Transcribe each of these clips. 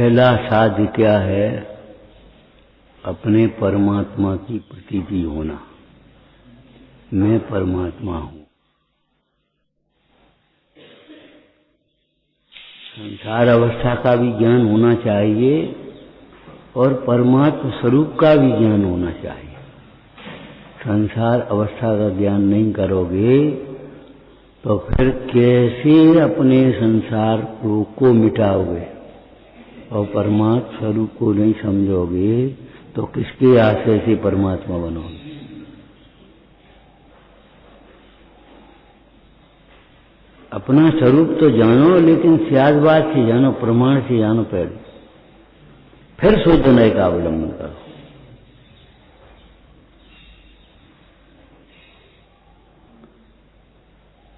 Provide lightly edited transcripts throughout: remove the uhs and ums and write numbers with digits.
पहला साध्य क्या है? अपने परमात्मा की प्रतीति होना, मैं परमात्मा हूं। संसार अवस्था का भी ज्ञान होना चाहिए और परमात्मा स्वरूप का भी ज्ञान होना चाहिए। संसार अवस्था का ज्ञान नहीं करोगे तो फिर कैसे अपने संसार को मिटाओगे? और परमात्मा स्वरूप को नहीं समझोगे तो किसके आश्रय से परमात्मा बनोगे? अपना स्वरूप तो जानो, लेकिन स्यादबाद से जानो, प्रमाण से जानो पहले, फिर शुद्ध नए का अवलंबन करो।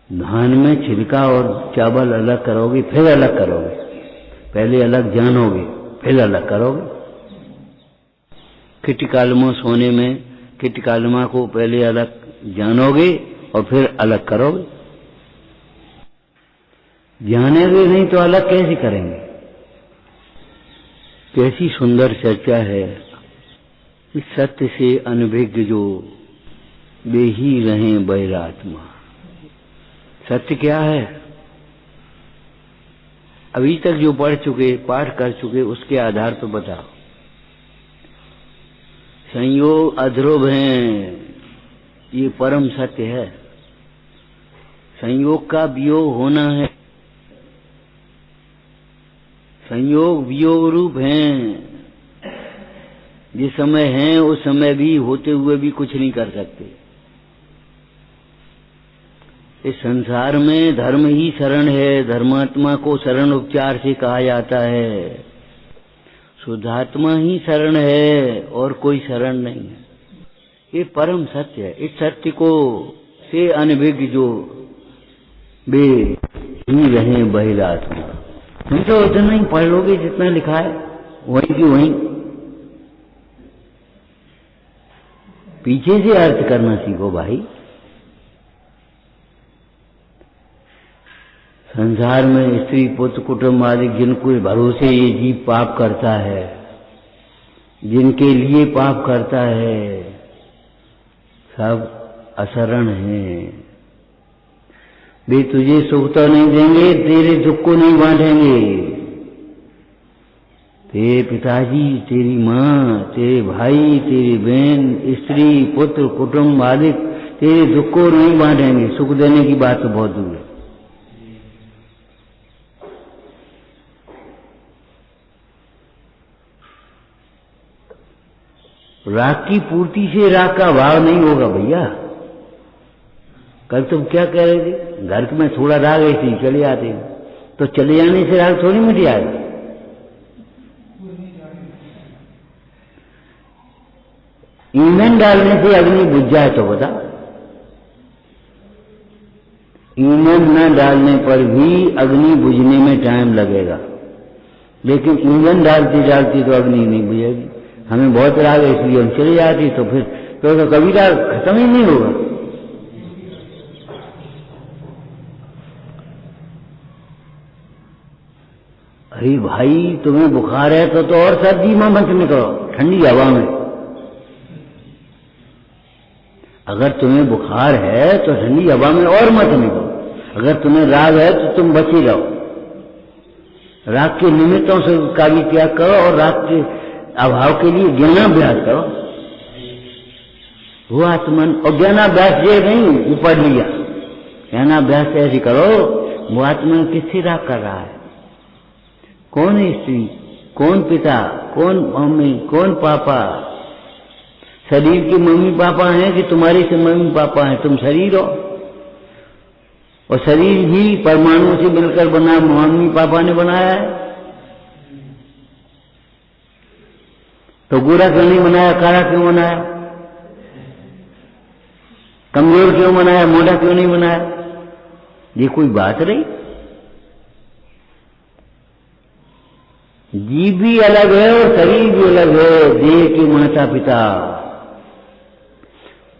धान में छिलका और चावल अलग करोगे, फिर अलग करोगे। पहले अलग जानोगे, फिर अलग करोगे। किटकालमा सोने में किटकालमा को पहले अलग जानोगे और फिर अलग करोगे। जानेंगे नहीं तो अलग कैसे करेंगे? कैसी सुंदर चर्चा है। इस सत्य से अनभिज्ञ जो वे ही रहें बहिरात्मा। सत्य क्या है? अभी तक जो पढ़ चुके, पाठ कर चुके, उसके आधार पर बताओ। संयोग अध्रुव हैं, ये परम सत्य है। संयोग का वियोग होना है, संयोग वियोग रूप हैं। जिस समय हैं उस समय भी होते हुए भी कुछ नहीं कर सकते। इस संसार में धर्म ही शरण है। धर्मात्मा को शरण उपचार से कहा जाता है। शुद्धात्मा ही शरण है और कोई शरण नहीं है। ये परम सत्य है। इस सत्य को से अनभिज्ञ जो वे ही रहे बहिरात्मा। तुम तो उतना ही पढ़ लोगे जितना लिखा है, वहीं की वहीं। पीछे से अर्थ करना सीखो भाई। संसार में स्त्री पुत्र कुटुंब आदि जिनको भरोसे ये जीव पाप करता है, जिनके लिए पाप करता है, सब अशरण हैं। वे तुझे सुख तो नहीं देंगे, तेरे दुख को नहीं बांटेंगे। तेरे पिताजी, तेरी माँ, तेरे भाई, तेरी बहन, स्त्री पुत्र कुटुंब आदि तेरे दुख को नहीं बांटेंगे। सुख देने की बात तो बहुत दूर है। राग की पूर्ति से राग का भाव नहीं होगा भैया। कल तुम क्या कह रहे थे? घर में थोड़ा राग ऐसे ही चले आते हैं, तो चले जाने से राग थोड़ी मिट जाएगा। ईंधन डालने से अग्नि बुझ जाए तो बता। ईंधन न डालने पर भी अग्नि बुझने में टाइम लगेगा, लेकिन ईंधन डालती डालती तो अग्नि नहीं बुझेगी। हमें बहुत राग है इसलिए हम चले जाती, तो फिर तो कभी राग खत्म ही नहीं होगा। अरे भाई तुम्हें बुखार है तो और सर्दी में मत निकलो, ठंडी हवा में। अगर तुम्हें बुखार है तो ठंडी हवा में और मत निकलो। अगर तुम्हें राग है तो तुम बचे रहो। राग के निमित्तों से का भी त्याग करो और राग के अभाव के लिए ज्ञानाभ्यास करो। वो आत्मन और ज्ञानाभ्यास ये नहीं वो पढ़ लिया। ज्ञानाभ्यास ऐसे करो, वो आत्मन किससे राग कर रहा है? कौन स्त्री, कौन पिता, कौन मम्मी, कौन पापा? शरीर के मम्मी पापा हैं कि तुम्हारे से मम्मी पापा हैं? तुम शरीर हो, और शरीर ही परमाणु से मिलकर बना, मम्मी पापा ने बनाया है। तो गोरा क्यों नहीं बनाया? काला क्यों बनाया? कमजोर क्यों बनाया? मोटा क्यों नहीं बनाया? ये कोई बात नहीं। जीव भी अलग है और शरीर भी अलग है। देह के माता पिता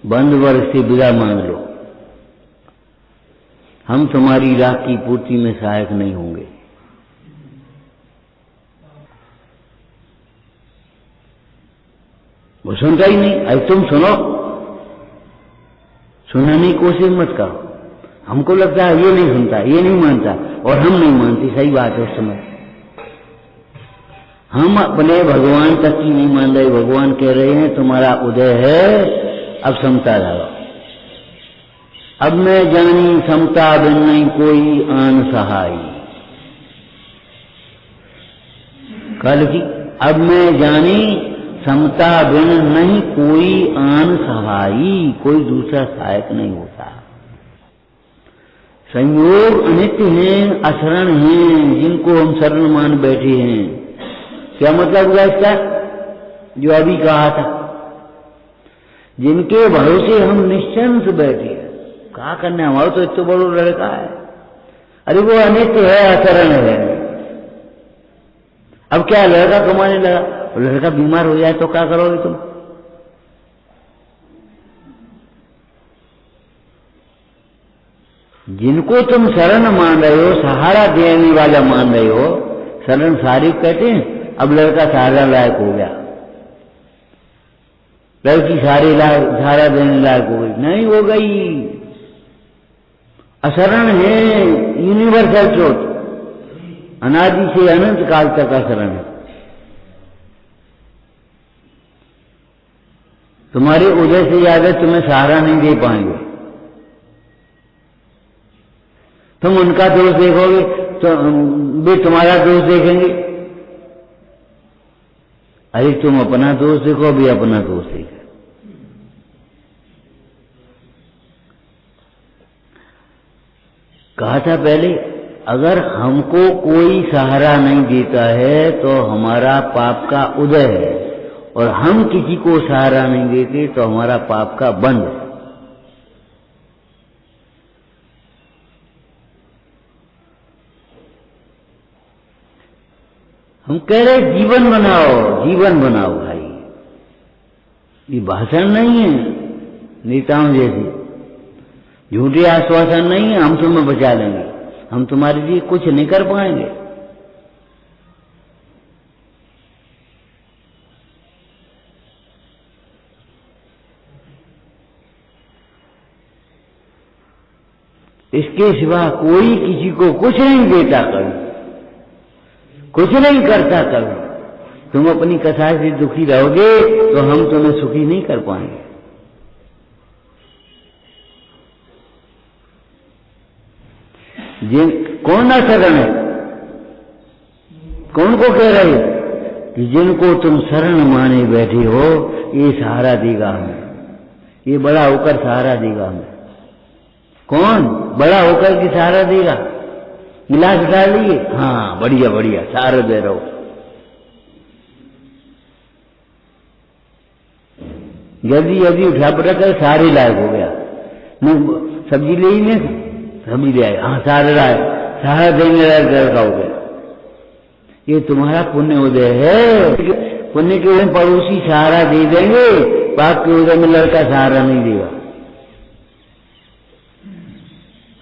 बंद वर्ग से विदा मांग लो, हम तुम्हारी राग की पूर्ति में सहायक नहीं होंगे। वो सुनता ही नहीं। अरे तुम सुनो, सुनने की कोशिश मत करो। हमको लगता है ये नहीं सुनता, ये नहीं मानता, और हम नहीं मानती। सही बात है। उस समय हम अपने भगवान तक की नहीं मान रहे। भगवान कह रहे हैं तुम्हारा उदय है, अब समता लगाओ। अब मैं जानी समता बिन नहीं कोई आन सहाय। कल की अब मैं जानी समता बिन नहीं कोई आन सहाई, कोई दूसरा सहायक नहीं होता। संयोग अनित्य हैं, अशरण हैं, जिनको हम शरण मान बैठे हैं। क्या मतलब हुआ इसका? जो अभी कहा था, जिनके भरोसे हम निश्चिंत बैठे हैं। क्या करने, हमारा तो इतना बड़ा लड़का है। अरे वो अनित्य है, अशरण है। अब क्या लड़का कमाने लगा, लड़का बीमार हो जाए तो क्या करोगे तुम? जिनको तुम शरण मान रहे हो, सहारा देने वाला मान रहे हो, शरण सारी कहते हैं। अब लड़का सहारा लायक हो गया, लड़की सहारा देने लायक हो गई? नहीं हो गई। अशरण है, यूनिवर्सल ट्रुथ, अनादि से अनंत काल तक अशरण है। तुम्हारे उदय से ज्यादा तुम्हें सहारा नहीं दे पाएंगे। तुम उनका दोष देखोगे तो वे तुम्हारा दोष देखेंगे। अरे तुम अपना दोष देखो, भी अपना दोष देखे। कहा था पहले, अगर हमको कोई सहारा नहीं देता है तो हमारा पाप का उदय है, और हम किसी को सहारा नहीं देते तो हमारा पाप का बंध है। हम कह रहे जीवन बनाओ, जीवन बनाओ भाई। ये भाषण नहीं है नेताओं जैसे, झूठे आश्वासन नहीं है हम तुम्हें बचा लेंगे, हम तुम्हारे लिए कुछ नहीं कर पाएंगे। इसके सिवा कोई किसी को कुछ नहीं देता कभी, कुछ नहीं करता कभी। तुम अपनी कथा से दुखी रहोगे तो हम तुम्हें सुखी नहीं कर पाएंगे। कौन ना शरण है? कौन को कह रहे हो कि जिनको तुम शरण माने बैठे हो, ये सहारा देगा हमें, ये बड़ा होकर सहारा देगा हमें। कौन बड़ा होकर के सहारा देगा? गिलास उठा लिए, हाँ बढ़िया बढ़िया सहारा दे रहो। जल्दी जल्दी उठा पड़ा कर सारे लायक हो गया। सब्जी ले ही नहीं, सब्जी ले आए, हाँ सारे लायक, सहारा देने लायक लड़का हो गया। ये तुम्हारा पुण्य उदय है। पुण्य के उदय में पड़ोसी सहारा दे देंगे, पाप के उदय में लड़का सहारा नहीं देगा।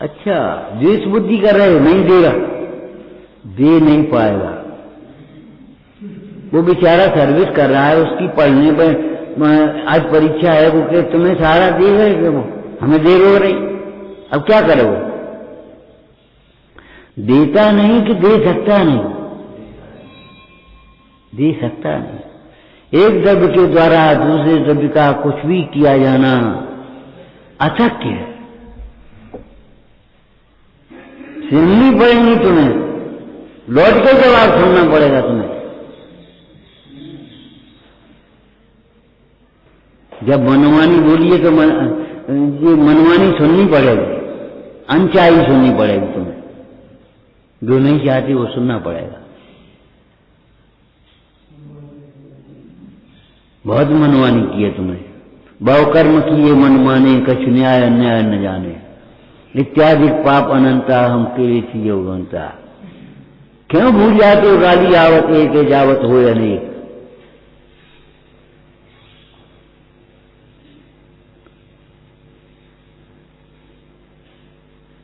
अच्छा, द्वेष बुद्धि कर रहे हो, नहीं देगा, दे नहीं पाएगा। वो बेचारा सर्विस कर रहा है, उसकी पढ़ने पर आज परीक्षा है, वो कहे तुम्हें सहारा देगा कि वो हमें दे रो रही। अब क्या करोगे? देता नहीं कि दे सकता नहीं? दे सकता नहीं। एक द्रव्य के द्वारा दूसरे द्रव्य का कुछ भी किया जाना अशक्य है। सुननी पड़ेगी तुम्हें, लौट के जवाब सुनना पड़ेगा तुम्हें। जब मनमानी बोलिए तो ये मनमानी सुननी पड़ेगी, अनचाही सुननी पड़ेगी तुम्हें। जो नहीं चाहती वो सुनना पड़ेगा। बहुत मनमानी की है तुमने, बहु कर्म किए मनमाने, कछु न्याय अन्याय न जाने, इत्यादि पाप अनंता हम के चीजें उगनता। क्यों भूल जाते हो गाली आवत एक जावत हो अनेक।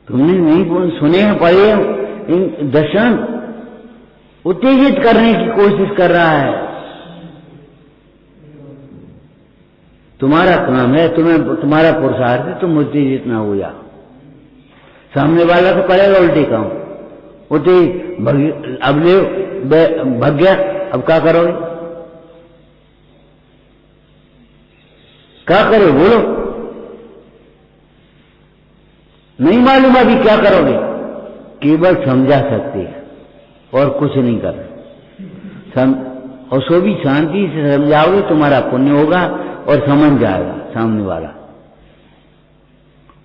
तुमने नहीं सुने पढ़े दर्शन उत्तेजित करने की कोशिश कर रहा है। तुम्हारा काम है, तुम्हारा पुरुषार्थ है, तुम मुझे जितना हो जाओ। सामने वाला तो करेगा उल्टी काम, उल्टी अब ले भग गया, अब क्या करोगे? क्या करो बोलो? नहीं मालूम अभी क्या करोगे? केवल समझा सकते हैं और कुछ नहीं कर। और सो भी शांति से समझाओगे, तुम्हारा पुण्य होगा और समझ जाएगा सामने वाला।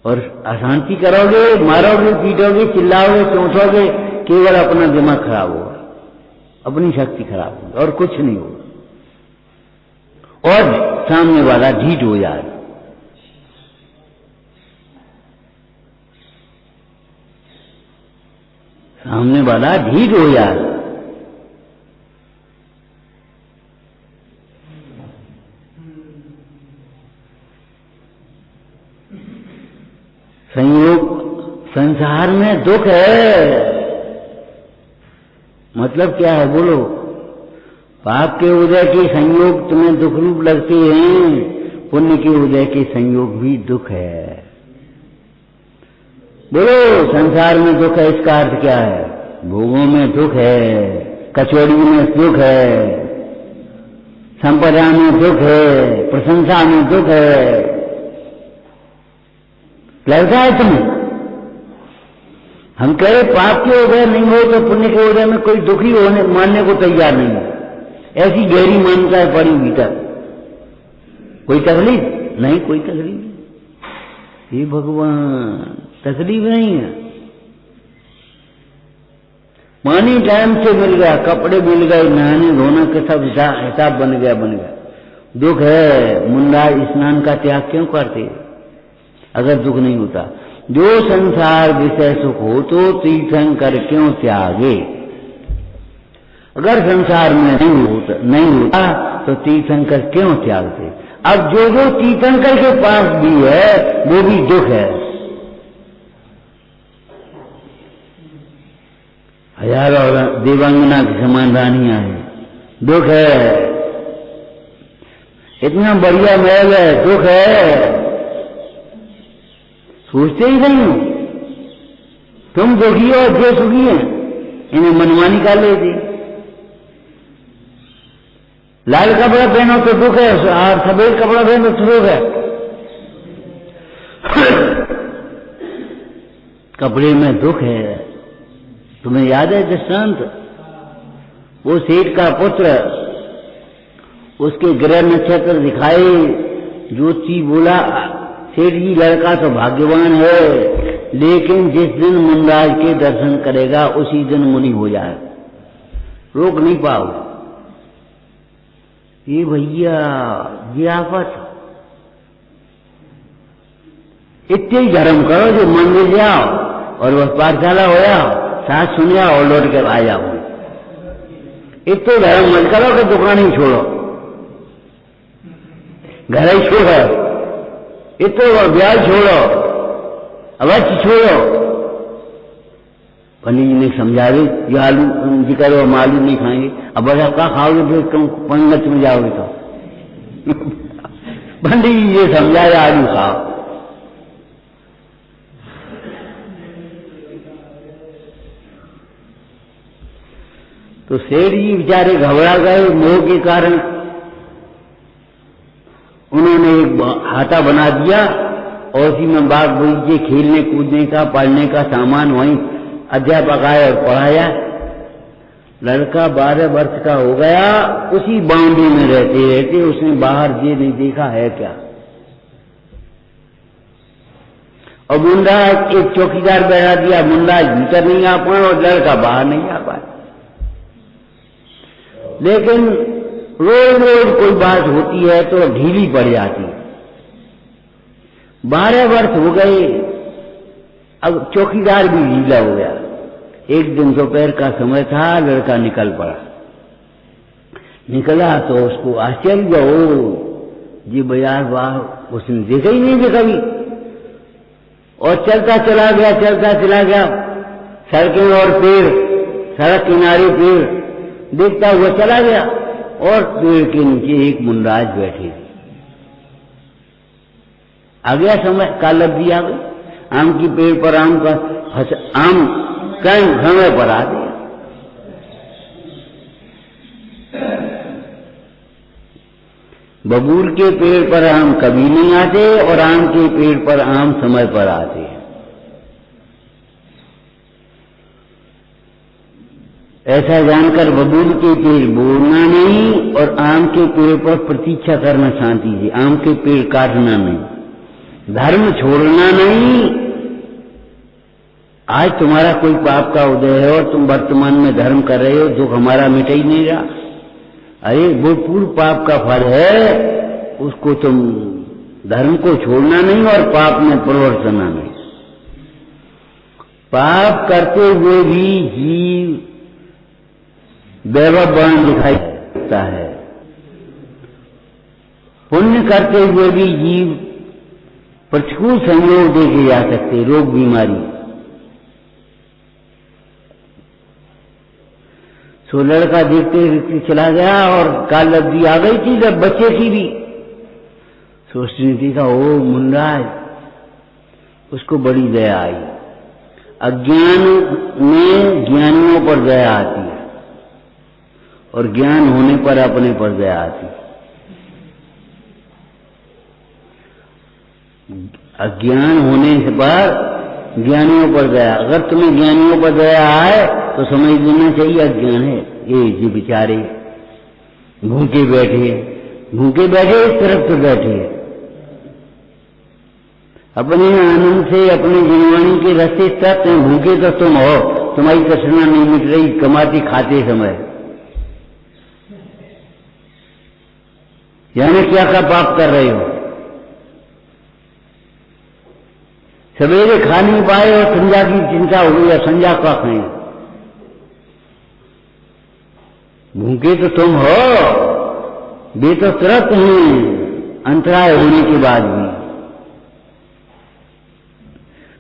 और अशांति करोगे, मारोगे, पीटोगे, चिल्लाओगे, चोटोगे, केवल अपना दिमाग खराब होगा, अपनी शक्ति खराब होगी और कुछ नहीं होगा। और सामने वाला ढीठ हो जाएगा। सामने वाला ढीठ हो जाएगा। संयोग संसार में दुख है, मतलब क्या है बोलो? पाप के उदय के संयोग तुम्हें दुख रूप लगते हैं, पुण्य के उदय के संयोग भी दुख है। बोलो संसार में दुख है, इसका अर्थ क्या है? भोगों में दुख है, कचौड़ी में दुख है, संपदा में दुख है, प्रशंसा में दुख है। लगता है तुम्हें? हम कहे पाप के उदय नहीं हो तो पुण्य के उदय में कोई दुखी होने मानने को तैयार नहीं है। ऐसी गहरी मान्यता है पड़ी भीतर। कोई तकलीफ नहीं, कोई तकलीफ नहीं। हे भगवान, तकलीफ नहीं है। पानी टाइम से मिल गया, कपड़े मिल गए, नहाने धोना के सब हिसाब बन गया। दुख है, मुंडा स्नान का त्याग क्यों करते अगर दुख नहीं होता? जो संसार विषय सुख हो तो तीर्थंकर क्यों त्यागे? अगर संसार में नहीं होता तो तीर्थंकर क्यों त्यागते? अब जो तीर्थंकर के पास भी है वो भी दुख है। हजारों देवांगना की समान रानियां हैं, दुख है। इतना बढ़िया महल है, दुख है। सोचते ही नहीं हो तुम दुखी हो, जो सुखी है इन्हें मनमानी कर लेती। लाल कपड़ा पहनो तो दुख है, और सफेद कपड़ा पहनो तो दुख है। कपड़े में दुख है। तुम्हें याद है दृष्टांत? वो सेठ का पुत्र, उसके ग्रह नक्षत्र दिखाए, ज्योति बोला सेठ जी लड़का तो भाग्यवान है, लेकिन जिस दिन मुनराज के दर्शन करेगा उसी दिन मुनि हो जाए, रोक नहीं पाओ। ये भैया ये आफत। इतने ही धर्म करो जो मंदिर जाओ और बस पाठशाला हो जाओ, साथ सुन जाओ और लौट कर आ जाओ। इतने धर्म मत करो कि दुकान ही छोड़ो, घर ही छोड़ो, इतने ब्याज छोड़ो, अवश्य छोड़ो। पंडित जी ने समझा दी, ये आलू जी करो, हम आलू नहीं खाएंगे। अब बड़ा क्या खाओगे फिर तुम पंगत में जाओगे तो? पंडित जी ये समझाए आलू खाओ। तो सेठ जी बेचारे घबरा गए मोह के कारण। उन्होंने एक हाथा बना दिया और उसी में बाग बगीचे, खेलने कूदने का, पढ़ने का सामान वहीं अध्यापक आए और पढ़ाया। लड़का 12 वर्ष का हो गया, उसी बाउंड्री में रहते रहते उसने बाहर ये नहीं देखा है क्या। और मुंडा एक चौकीदार बैठा दिया, मुंडा भीतर नहीं आ पाए और लड़का बाहर नहीं आ पाए। लेकिन रोज रोज कोई बात होती है तो ढीली पड़ जाती है। 12 वर्ष हो गए, अब चौकीदार भी ढीला हो गया। एक दिन दोपहर का समय था, लड़का निकल पड़ा। निकला तो उसको आश्चर्य हो, ये बाजार बाहर उसने देखा ही नहीं कभी। और चलता चला गया, चलता चला गया, सड़कें और पेड़, सड़क किनारे पेड़ देखता हुआ चला गया और पेड़ के नीचे एक मुनराज बैठी थी। आ गया समय, काल अवधि आ गई, आम की पेड़ पर आम का आम कहीं समय पर आ गया। बबूल के पेड़ पर आम कभी नहीं आते और आम के पेड़ पर आम समय पर आते हैं। ऐसा जानकर बबूल के पेड़ बोलना नहीं और आम के पेड़ पर प्रतीक्षा करना शांति से, आम के पेड़ काटना नहीं, धर्म छोड़ना नहीं। आज तुम्हारा कोई पाप का उदय है और तुम वर्तमान में धर्म कर रहे हो, दुख हमारा मिट ही नहीं रहा। अरे वो पूर्व पाप का फल है, उसको तुम धर्म को छोड़ना नहीं और पाप में प्रवर्तना नहीं। पाप करते हुए भी जीव वैभववान दिखाई देता है, पुण्य करते हुए भी जीव प्रतिकूल संयोग देखे जा सकते, रोग बीमारी। सो लड़का देखते देखते चला गया और काल अवधि आ गई थी जब बच्चे की भी। सोचने देखा ओ मुंडराज, उसको बड़ी दया आई। अज्ञान में ज्ञानियों पर दया आती है और ज्ञान होने पर अपने पर दया आती है। अज्ञान होने पर ज्ञानियों पर दया, अगर तुम्हें ज्ञानियों पर दया आए तो समझ लेना चाहिए अज्ञान है। ये जी बेचारे भूखे बैठे, भूखे बैठे इस तरफ तो बैठे, अपने आनंद से अपने जीवनी के रास्ते तक भूखे तो तुम हो, तुम्हारी तृष्णा नहीं मिट रही कमाते खाते समय। यानी क्या का पाप कर रहे हो? सवेरे खा नहीं पाए और संध्या की चिंता हो गई, संध्या का खाएं। भूखे तो तुम हो, वे तो तुरंत हैं अंतराय होने के बाद भी।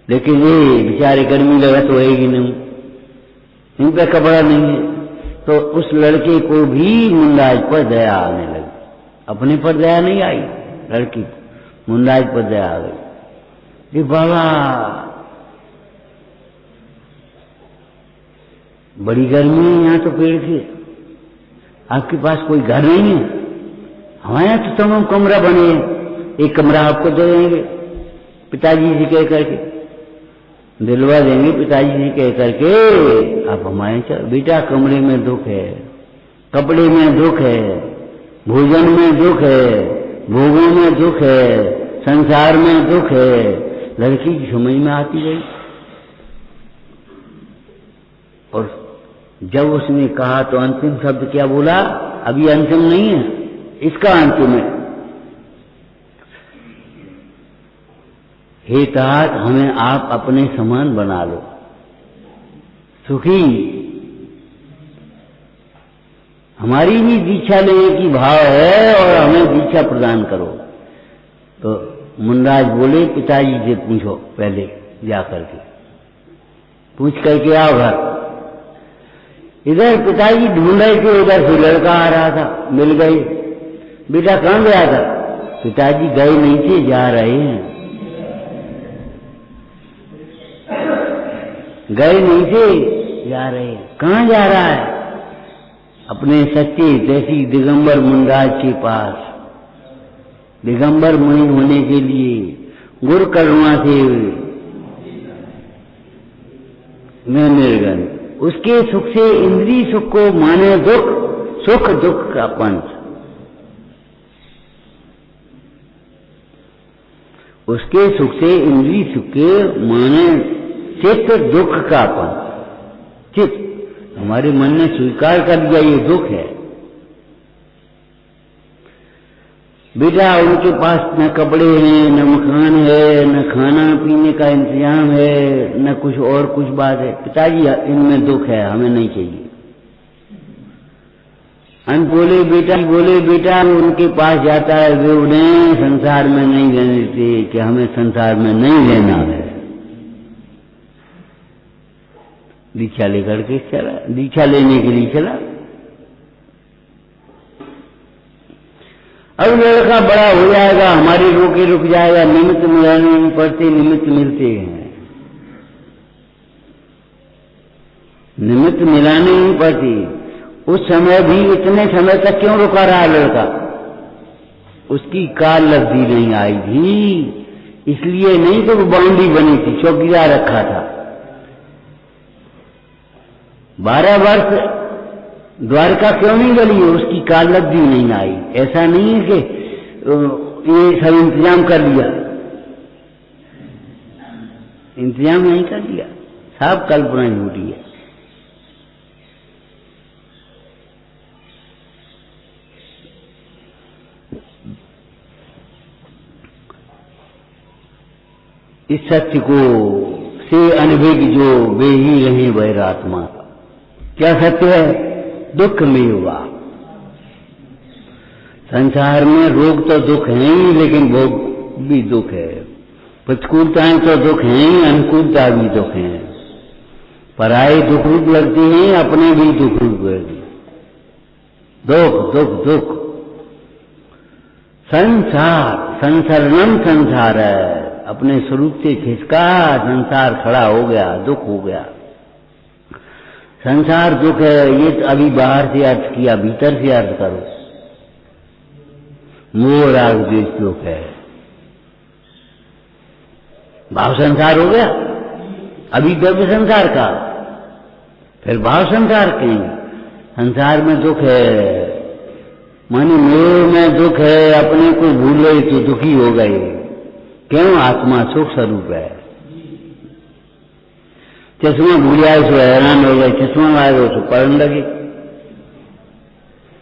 लेकिन ये बेचारे गर्मी लगा तो होएगी नहीं, इन पे कपड़ा नहीं है, तो उस लड़के को भी मुंडाज पर दया आने लगी। अपने पर दया नहीं आई, लड़की मुंडाज पर दया आ गई। ये बाबा बड़ी गर्मी है यहाँ तो पेड़ की, आपके पास कोई घर नहीं है? हमारे यहाँ तो तमाम कमरा बने हैं, एक कमरा आपको दे देंगे पिताजी से कह करके, दिलवा देंगे पिताजी से कह करके आप हमारे चलो। बेटा कमरे में दुख है, कपड़े में दुख है, भोजन में दुख है, भोगों में दुख है, संसार में दुख है। लड़की की समझ में आती गई और जब उसने कहा तो अंतिम शब्द क्या बोला? अभी अंतिम नहीं है, इसका अंतिम है। हे तात, हमें आप अपने समान बना लो, सुखी हमारी भी दीक्षा लेने की भाव है और हमें दीक्षा प्रदान करो। तो मुंडराज बोले पिताजी से पूछो, पहले जा करके पूछ करके आओ घर। इधर पिताजी ढूंढ रहे थे, उधर से लड़का आ रहा था, मिल गए। बेटा कहाँ गया था? पिताजी गए नहीं थे, जा रहे हैं। गए नहीं थे, जा रहे हैं। कहाँ जा रहा है? अपने सच्चे देसी दिगंबर मुंडराज के पास, दिगंबर मुनि होने के लिए गुरु करुणा से मैं निर्गन। उसके सुख से इंद्रिय सुख को माने दुख, सुख दुख का पंथ। उसके सुख से इंद्रिय सुख के माने चित्त दुख का पंथ। चित्त हमारे मन ने स्वीकार कर लिया ये दुख है। बेटा उनके पास न कपड़े हैं, न मकान है, न खाना पीने का इंतजाम है, न कुछ और कुछ बात है। पिताजी इनमें दुख है, हमें नहीं चाहिए। हम बोले बेटा उनके पास जाता है, वे उन्हें संसार में नहीं रहने देते कि हमें संसार में नहीं रहना है। दीक्षा लेकर के चला, दीक्षा लेने के लिए चला। अब लड़का बड़ा हो जाएगा, हमारी रोके रुक जाएगा, निमित्त मिलाने नहीं पड़ते, निमित्त मिलते हैं। निमित्त मिलाने नहीं पड़ती। उस समय भी इतने समय तक क्यों रुका रहा लड़का? उसकी काल लब्धि नहीं आई थी, इसलिए नहीं तो वो बाउंड्री बनी थी, चौकीदार रखा था। 12 वर्ष द्वारका क्यों नहीं गली? उसकी काल लब्धि नहीं आई। ऐसा नहीं है कि ये सब इंतजाम कर लिया, इंतजाम नहीं कर लिया, सब कल्पना झूठी है। इस सत्य को से अनभिज्ञ जो वे ही रहे वैरात्मा। क्या सत्य है? दुख में हुआ। संसार में रोग तो दुख है ही, लेकिन भोग भी दुख है। प्रतिकूलताएं तो दुख हैं ही, अनुकूलता भी दुख है। पराये दुख रूप लगती हैं, अपने भी दुख रूप लगती। दुख दुख दुख। संसार संसरणम संसार है, अपने स्वरूप से खिसका संसार खड़ा हो गया, दुख हो गया। संसार दुख है, ये तो अभी बाहर से अर्थ किया, भीतर से अर्थ करो। मोह राग द्वेष दुख है, भाव संसार हो गया। अभी द्रव्य संसार का, फिर भाव संसार के। संसार में दुख है, माने मोह में दुख है, अपने को भूल गए तो दुखी हो गए। क्यों? आत्मा सुख स्वरूप है। चश्मा भूल आए तो हैरान हो गए, चश्मा आए तो पढ़ने लगे।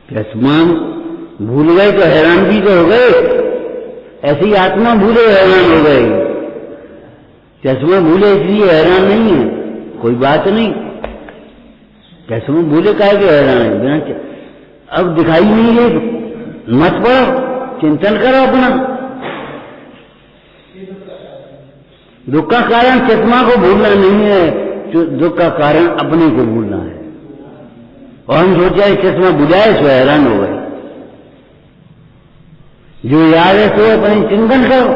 चश्मा भूल गए तो हैरान भी तो हो गए, ऐसी आत्मा भूले हैरान हो गए। चश्मा भूले इसलिए हैरान नहीं है, कोई बात नहीं। चश्मा भूले काहे के हैरान है? बिना अब दिखाई नहीं है, मत पढ़ो, चिंतन करो अपना। दुख का कारण चश्मा को भूलना नहीं है, दुख का कारण अपने को भूलना है। और हम सोचा चश्मा बुझाए सो हैरान हो गए। जो याद है तो अपने चिंतन करो।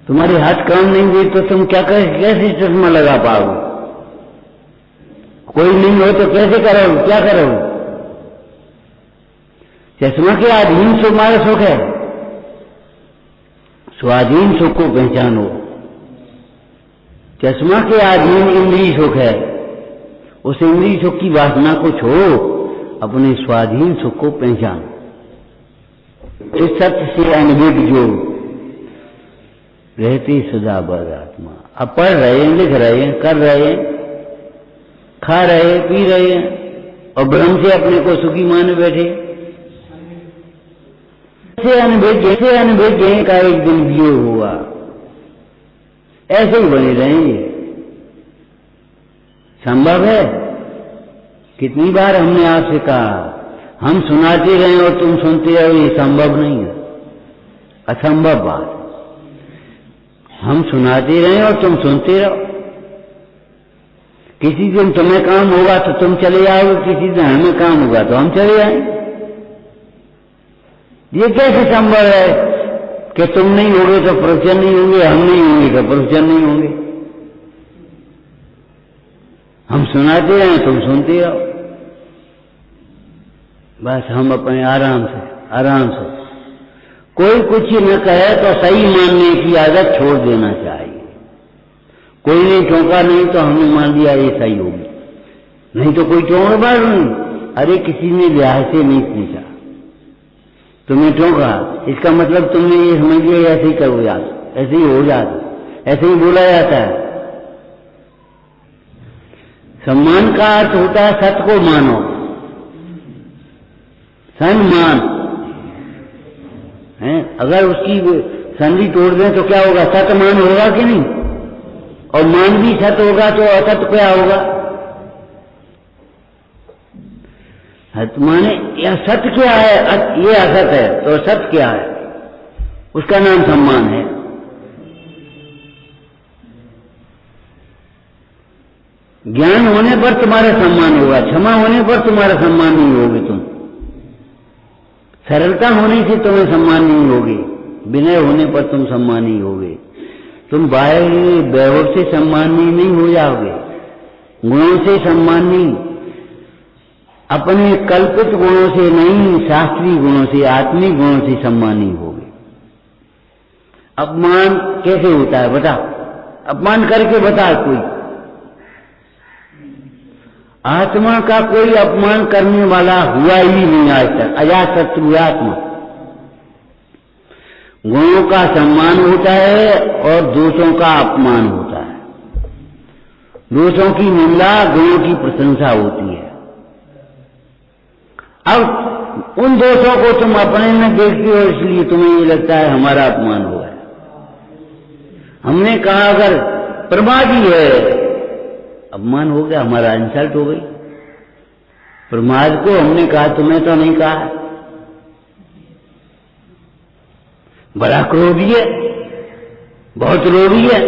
तुम्हारे हाथ काम नहीं दे तो तुम क्या कैसे चश्मा लगा पाओगे? कोई नहीं हो तो कैसे करोगे? क्या करोगे? चश्मा के अधीन तुम्हारा सुख है, स्वाधीन सुख को पहचानो। चश्मा के अधीन इंद्रिय सुख है, उस इंद्रिय सुख की वासना को छोड़ो, अपने स्वाधीन सुख को पहचानो। इस सत्य से अनभिज्ञ जो रहती सदा बद आत्मा। अब पढ़ रहे हैं, लिख रहे हैं, कर रहे हैं, खा रहे हैं, पी रहे हैं, और भ्रम से अपने को सुखी माने बैठे। ऐसे अनभिज्ञ का एक दिन वियोग हुआ, ऐसे ही बने रहेंगे। संभव है? कितनी बार हमने आपसे कहा, हम सुनाते रहे और तुम सुनते रहो, ये संभव नहीं है, असंभव बात। हम सुनाते रहे और तुम सुनते रहो। किसी दिन तुम्हें काम होगा तो तुम चले जाओगे, किसी दिन हमें काम होगा तो हम चले जाएंगे। ये कैसे संभव है कि तुम नहीं होगे तो प्रवचन नहीं होंगे, हम नहीं होंगे तो प्रवचन नहीं होंगे? हम सुनाते रहे, तुम सुनते रहो। बस हम अपने आराम से कोई कुछ न कहे तो सही मानने की आदत छोड़ देना चाहिए। कोई ने टोका नहीं तो हमने मान लिया ये सही होगी, नहीं तो कोई टोक बार नहीं। अरे किसी ने लिहाज से नहीं पूछा, तुम्हें टोका, इसका मतलब तुमने ये समझ लिया ऐसे ही करो यार, ऐसे ही हो जाता, ऐसे ही बोला जाता है। सम्मान का अर्थ होता है सत्य को मानो, सम्मान है। अगर उसकी संधि तोड़ दें तो क्या होगा? सत्य मान होगा कि नहीं? और मान भी सत्य होगा तो असत्य क्या होगा? सत्य माने यह सत्य क्या है, ये असत है, तो सत्य क्या है? उसका नाम सम्मान है। ज्ञान होने पर तुम्हारा सम्मान होगा, क्षमा होने पर तुम्हारा सम्मान नहीं होगे तुम। सरलता होने से तुम्हें सम्मान नहीं होगी, विनय होने पर तुम सम्मानी होगे। तुम बाहरी वैभव से सम्मानी नहीं हो जाओगे, गुणों से सम्मानी, अपने कल्पित गुणों से नहीं, शास्त्रीय गुणों से, आत्मिक गुणों से सम्मानी होगे। अपमान कैसे होता है बता, अपमान करके बता। कोई आत्मा का कोई अपमान करने वाला हुआ ही नहीं आज तक, अजात शत्रु आत्मा। गुणों का सम्मान होता है और दोषों का अपमान होता है। दोषों की निंदा, गुणों की प्रशंसा होती है। अब उन दोषों को तुम अपने में देखते हो, इसलिए तुम्हें ये लगता है हमारा अपमान हुआ है। हमने कहा अगर प्रमादी है, अपमान हो गया, हमारा इंसल्ट हो गई। प्रमाद को हमने कहा, तुम्हें तो नहीं कहा, बड़ा क्रोधी है, बहुत रोधी है,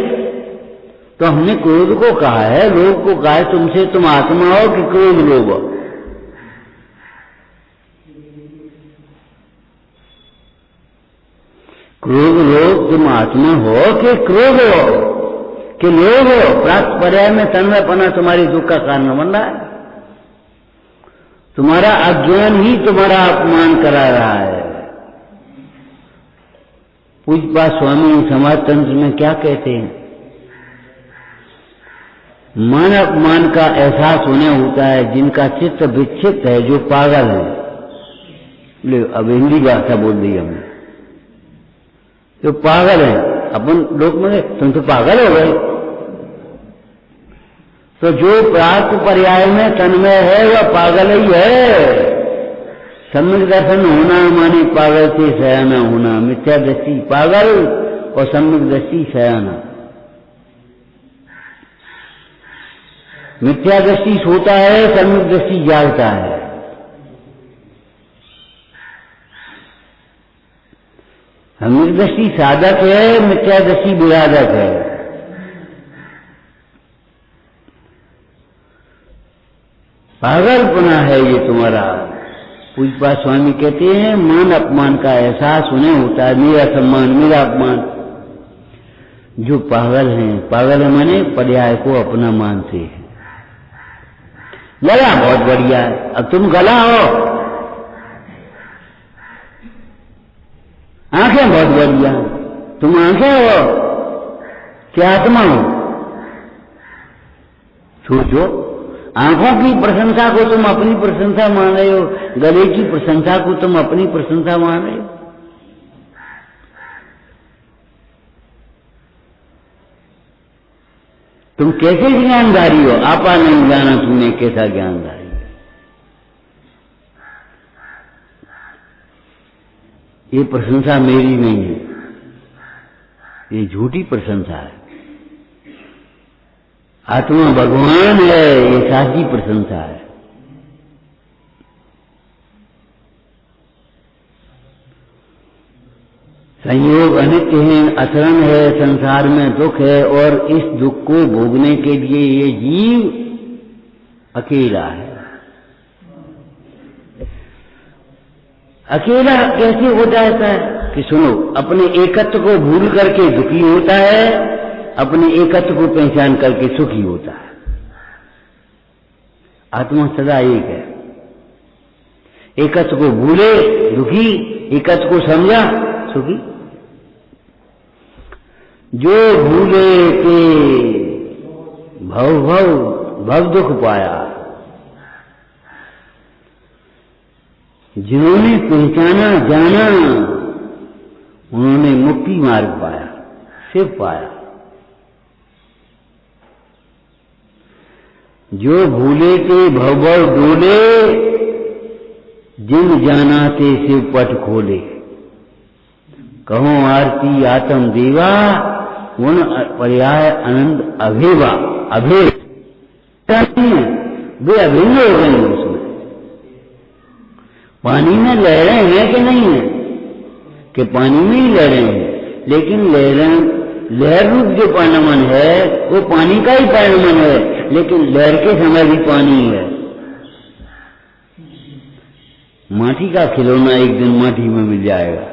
तो हमने क्रोध को कहा है, लोभ को कहा है। तुमसे तुम आत्मा हो कि क्रोध लोभ हो? क्रोध लोभ तुम आत्मा हो कि क्रोध हो कि लोभ हो? प्राप्त पर्याय में तन्मयपना तुम्हारी दुख का कारण बन रहा है। तुम्हारा अज्ञान ही तुम्हारा अपमान करा रहा है। पूज्यपाद स्वामी समाज तंत्र में क्या कहते हैं? मान अपमान का एहसास उन्हें होता है जिनका चित्त विक्षिप्त है, जो पागल है। ले अब हिंदी भाषा बोल दी हमने, जो पागल है। अपन लोग में तुम तो पागल हो गए। तो जो प्राप्त पर्याय में तन्मय है वह पागल ही है। सम्यक दर्शन होना माने पागल से सयाना होना। मिथ्या दृष्टि पागल और सम्यक दृष्टि सयाना। मिथ्या दृष्टि सोता है, सम्यक दृष्टि जागता है। सम्यक दृष्टि साधक है, मिथ्या दृष्टि विराधक है। पागलपना है ये तुम्हारा। पूज्यपाद स्वामी कहते हैं मान अपमान का एहसास उन्हें होता है, मेरा सम्मान, मेरा अपमान। जो पागल हैं, पागल है माने पर्याय को अपना मानते हैं। लगा बहुत बढ़िया है, अब तुम गला हो, आंखें बहुत बढ़िया, तुम आंखें हो क्या आत्मा हो? सोचो, आंखों की प्रशंसा को तुम अपनी प्रशंसा मान रहे हो, गले की प्रशंसा को तुम अपनी प्रशंसा मान रहे हो। तुम कैसे ज्ञानधारी हो? आपा नहीं जाना तुमने कैसा ज्ञानधारी। ये प्रशंसा मेरी नहीं है, ये झूठी प्रशंसा है। आत्मा भगवान है, ये साची प्रशंसा है। संयोग अनित्य है, अचरण है, संसार में दुख है और इस दुख को भोगने के लिए ये जीव अकेला है। अकेला कैसे हो जाता है कि सुनो, अपने एकत्व को भूल करके दुखी होता है, अपने एकत्व को पहचान करके सुखी होता है। आत्मा सदा एक है। एकत्व को भूले दुखी, एकत्व को समझा सुखी। जो भूले के भव भव भव दुख पाया, जिन्होंने पहचाना जाना उन्होंने मुक्ति मार्ग पाया, शिव पाया। जो भूले ते भव भव डोले, जिन जाना ते शिव पट खोले। कहो आरती आत्म देवा, गुण पर्याय अनंत अभेवा। अभेद वे अभिन्न हो गए उसमें। पानी में लहरें हैं कि नहीं है? कि पानी में ही लहरें हैं, लेकिन लहर रूप जो परिणमन है वो पानी का ही परिणमन है, लेकिन लहर के समय भी पानी है। माटी का खिलौना एक दिन माटी में मिल जाएगा।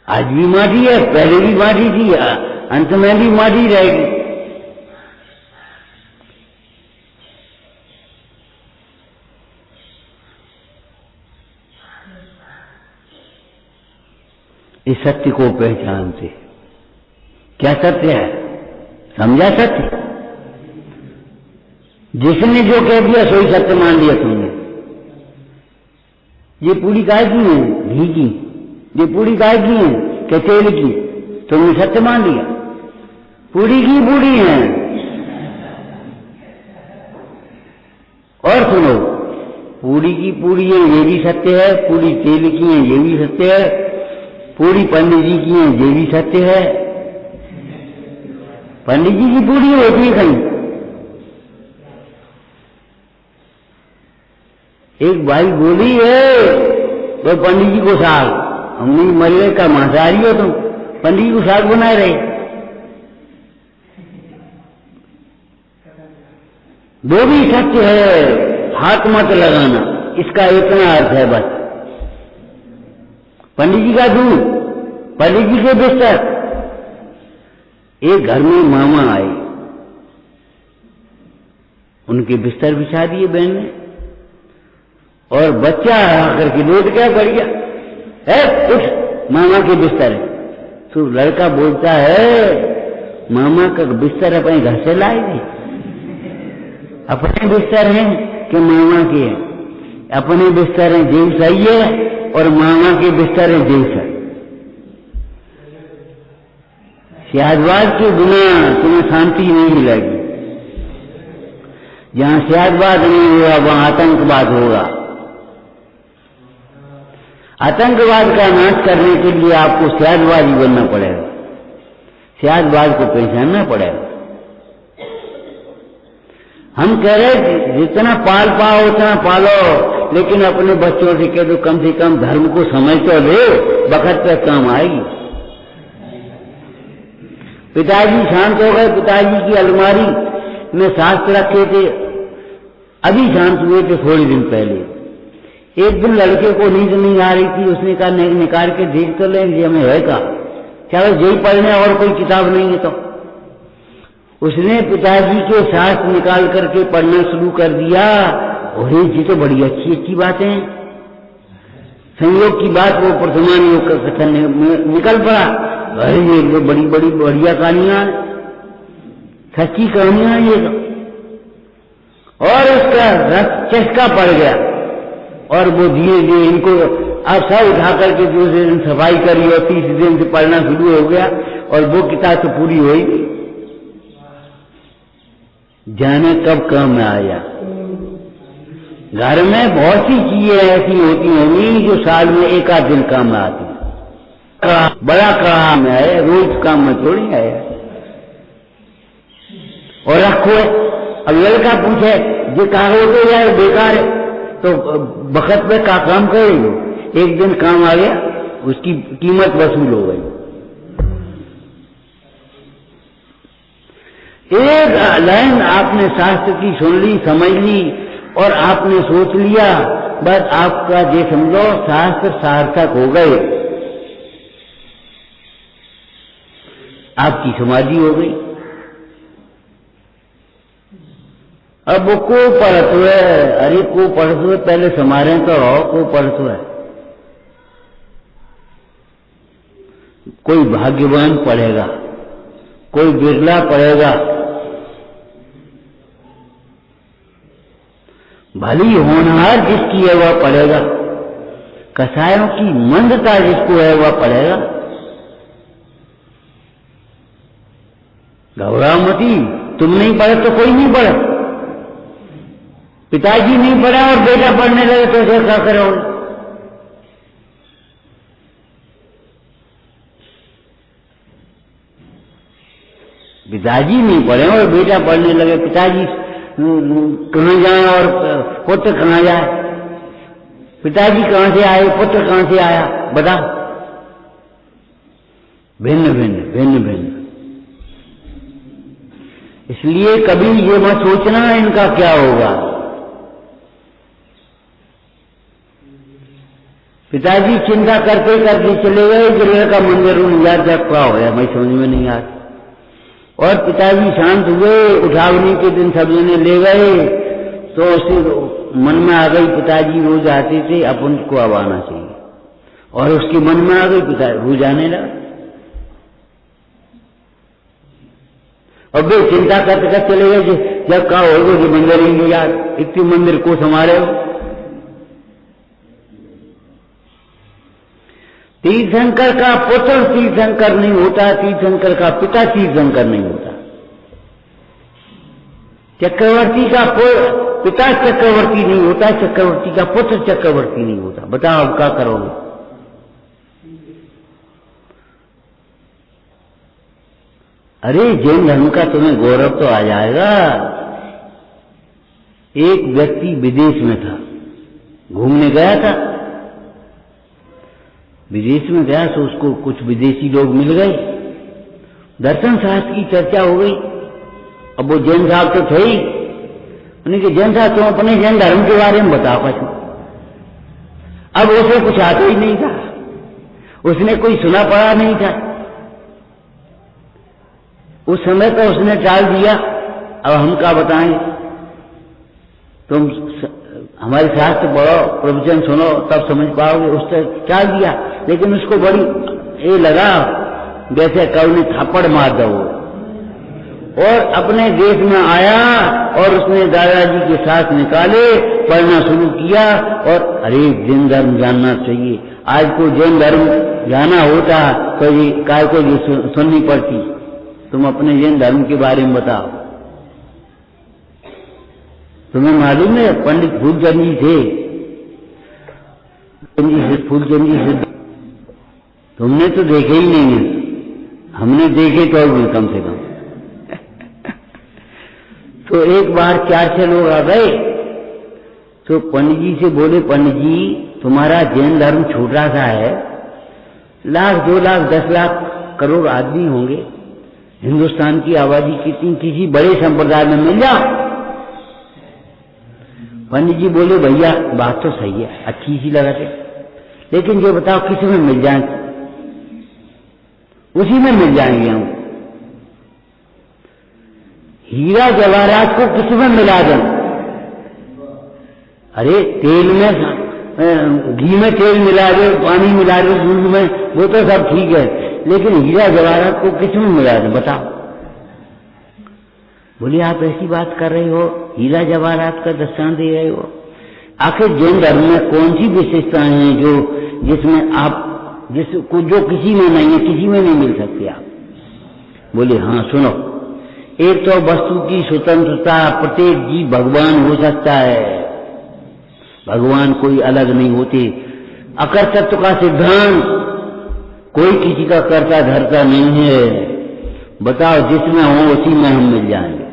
आज भी माटी है, पहले भी माटी थी, अंत में भी माटी रहेगी। इस सत्य को पहचानते। क्या सत्य है? समझा सत्य? जिसने जो कह दिया सोई सत्य मान लिया तुमने। ये पूरी काय की है? घी की। ये पूरी काय की है? क्या तेल की? तुमने सत्य मान लिया। पूरी की पूरी है। और सुनो, पूरी की पूरी है ये भी सत्य है, पूरी तेल की है ये भी सत्य है, पूरी पंडित जी की है ये भी सत्य है। पंडित जी की पूरी होती है कहीं। एक भाई बोली है वो पंडित जी को साग, हमने मल्ले का मांसाहारी हो तुम, पंडित जी को साग बनाए रहे। वो भी सत्य है, हाथ मत लगाना, इसका इतना अर्थ है बस। पंडित जी का दूध, पंडित जी के बिस्तर। एक घर में मामा आए, उनके बिस्तर बिछा दिए बहन ने, और बच्चा आकर के लेट गया, बढ़िया है उठ, मामा के बिस्तर है। तो लड़का बोलता है मामा का बिस्तर अपने घर से लाए थे? अपने बिस्तर हैं कि मामा के हैं? अपने बिस्तर हैं जीव सही है, और मामा के बिस्तर हैं जीव सही। सियादवाद के बिना तुम्हें शांति नहीं मिलेगी। जहां सियादवाद नहीं होगा वहां आतंकवाद होगा। आतंकवाद का नाश करने के लिए आपको सियादवादी बनना पड़ेगा, सियादवाद को पहचानना पड़ेगा। हम कह रहे जितना पाल पाओ उतना पालो, लेकिन अपने बच्चों से कह दो कम से कम धर्म को समझ तो ले, वक्त पे काम आएगी। पिताजी शांत हो गए, पिताजी की अलमारी में शास्त्र रखे थे, अभी शांत हुए थे थोड़े दिन पहले। एक दिन लड़के को नींद नहीं आ रही थी, उसने कहा निकाल के देख तो लेंगे हमें है का, चलो यही पढ़ने और कोई किताब नहीं है। तो उसने पिताजी के शास्त्र निकाल करके पढ़ना शुरू कर दिया। और ये तो बड़ी अच्छी अच्छी बातें हैं, संयोग की बात वो वर्तमान योग का कथन निकल पड़ा। अरे ये तो बड़ी बड़ी बढ़िया कहानियां, सच्ची कहानियां ये तो। और उसका रस चस्का पड़ गया, और वो धीरे धीरे इनको अब सब उठा करके दूसरे दिन सफाई करी, और तीसरे दिन से पढ़ना शुरू हो गया, और वो किताब तो पूरी हो ही गई। जाने कब काम में आया। घर में बहुत सी चीजें ऐसी होती होंगी जो साल में एक आध दिन काम में आती है। बड़ा काम में आए, रोज काम में थोड़ी आया। और रखो, अब लड़का पूछे जो कागज तो यार बेकार है, तो वक्त पे का काम करेंगे। एक दिन काम आ गया, उसकी कीमत वसूल हो गई। एक लाइन आपने शास्त्र की सुन ली, समझ ली, और आपने सोच लिया, बस आपका ये समझो शास्त्र सार्थक हो गए, आपकी समाधि हो गई। अब वो को पढ़त हुए, अरे को पढ़त हुए पहले समारे तो रहो, को पढ़त हुए। कोई भाग्यवान पढ़ेगा, कोई बिरला पढ़ेगा। भली होनहार जिसकी है वह पढ़ेगा, कसायों की मंदता जिसको है वह पढ़ेगा। घबराओ मती, तुम नहीं पढ़े तो कोई नहीं पढ़े। पिताजी नहीं पढ़ा और बेटा पढ़ने लगे तो क्या करोगे? पिताजी नहीं पढ़े और बेटा पढ़ने लगे, पिताजी कहाँ जाए और पुत्र कहाँ जाए? पिताजी कहाँ से आए, पुत्र कहाँ से आया, बता। भिन्न भिन्न भिन्न भिन्न। इसलिए कभी ये मत सोचना इनका क्या होगा। पिताजी चिंता करते करते चले गए कि लड़का मंदिर में याद जब क्या हो गया, मैं समझ में नहीं आया। और पिताजी शांत हुए, उठावनी के दिन सब जने ले गए, तो उसे मन में आ गई पिताजी रोज आते थे, अपन को अब आना चाहिए, और उसके मन में आ गई पिता रोज आने लगा। और वे चिंता करते करते चले गए कि जब कहा होगा कि मंदिर ही नहीं यार, इतनी मंदिर को संभाले हो। तीर्थंकर का पुत्र तीर्थंकर नहीं होता, तीर्थंकर का पिता तीर्थंकर नहीं होता। चक्रवर्ती का पिता चक्रवर्ती नहीं होता, चक्रवर्ती का पुत्र चक्रवर्ती नहीं होता। बताओ अब क्या करोगे? अरे जैन धर्म का तुम्हें गौरव तो आ जाएगा। एक व्यक्ति विदेश में था, घूमने गया था, विदेश में गया तो उसको कुछ विदेशी लोग मिल गए, दर्शन शास्त्र की चर्चा हो गई। अब वो जैन साहब तो थे ही, उन्हें कि जैन साहब तुम अपने जैन धर्म के बारे में बताओ कुछ। अब उसे कुछ आता ही नहीं था, उसने कोई सुना पड़ा नहीं था। उस समय तो उसने टाल दिया, अब हम क्या बताएं, तुम हमारे शास्त्र पढ़ो, प्रवचन सुनो, तब समझ पाओगे। उसने टाल दिया, लेकिन उसको बड़ी ये लगा जैसे कल ने थप्पड़ मार दो, और अपने देश में आया और उसने दादाजी के साथ निकाले, पढ़ना शुरू किया। और अरे जैन धर्म जानना चाहिए, आज को जैन धर्म जाना होता तो ये काय को ये सुननी पड़ती। तुम अपने जैन धर्म के बारे में बताओ। तुम्हें मालूम है पंडित फूलचंद जी थे, फूलचंद जी से तुमने तो देखे ही नहीं है, हमने देखे तो भी कम से कम। तो एक बार 4-6 लोग आ गए, तो पंडित जी से बोले, पंडित जी तुम्हारा जैन धर्म छोटा सा है, 1 लाख 2 लाख 10 लाख करोड़ आदमी होंगे, हिंदुस्तान की आबादी कितनी, किसी बड़े संप्रदाय में मिल जाओ। पंडित जी बोले भैया बात तो सही है, अच्छी सी लगाते, लेकिन जो बताओ किस में मिल जाए, उसी में मिल जाएंगे हम। हीरा जवाहरात को किस में मिला दें? अरे तेल में घी में तेल मिला दो, पानी मिला दो, दूध में, वो तो सब ठीक है, लेकिन हीरा जवाहरात को किस में मिला दें बताओ? बोले आप ऐसी बात कर रहे हो, हीरा जवाहरात का दर्शन दे रहे हो। आखिर जैन धर्म में कौन सी विशेषताएं हैं जो जिसमें आप जिसको जो किसी में नहीं है, किसी में नहीं मिल सकती आप? बोले हाँ सुनो, एक तो वस्तु की स्वतंत्रता, प्रत्येक जीव भगवान हो सकता है, भगवान कोई अलग नहीं होते। अकर्तृत्व का सिद्धांत, कोई किसी का कर्ता धरता नहीं है। बताओ जिसमें हो उसी में हम मिल जाएंगे।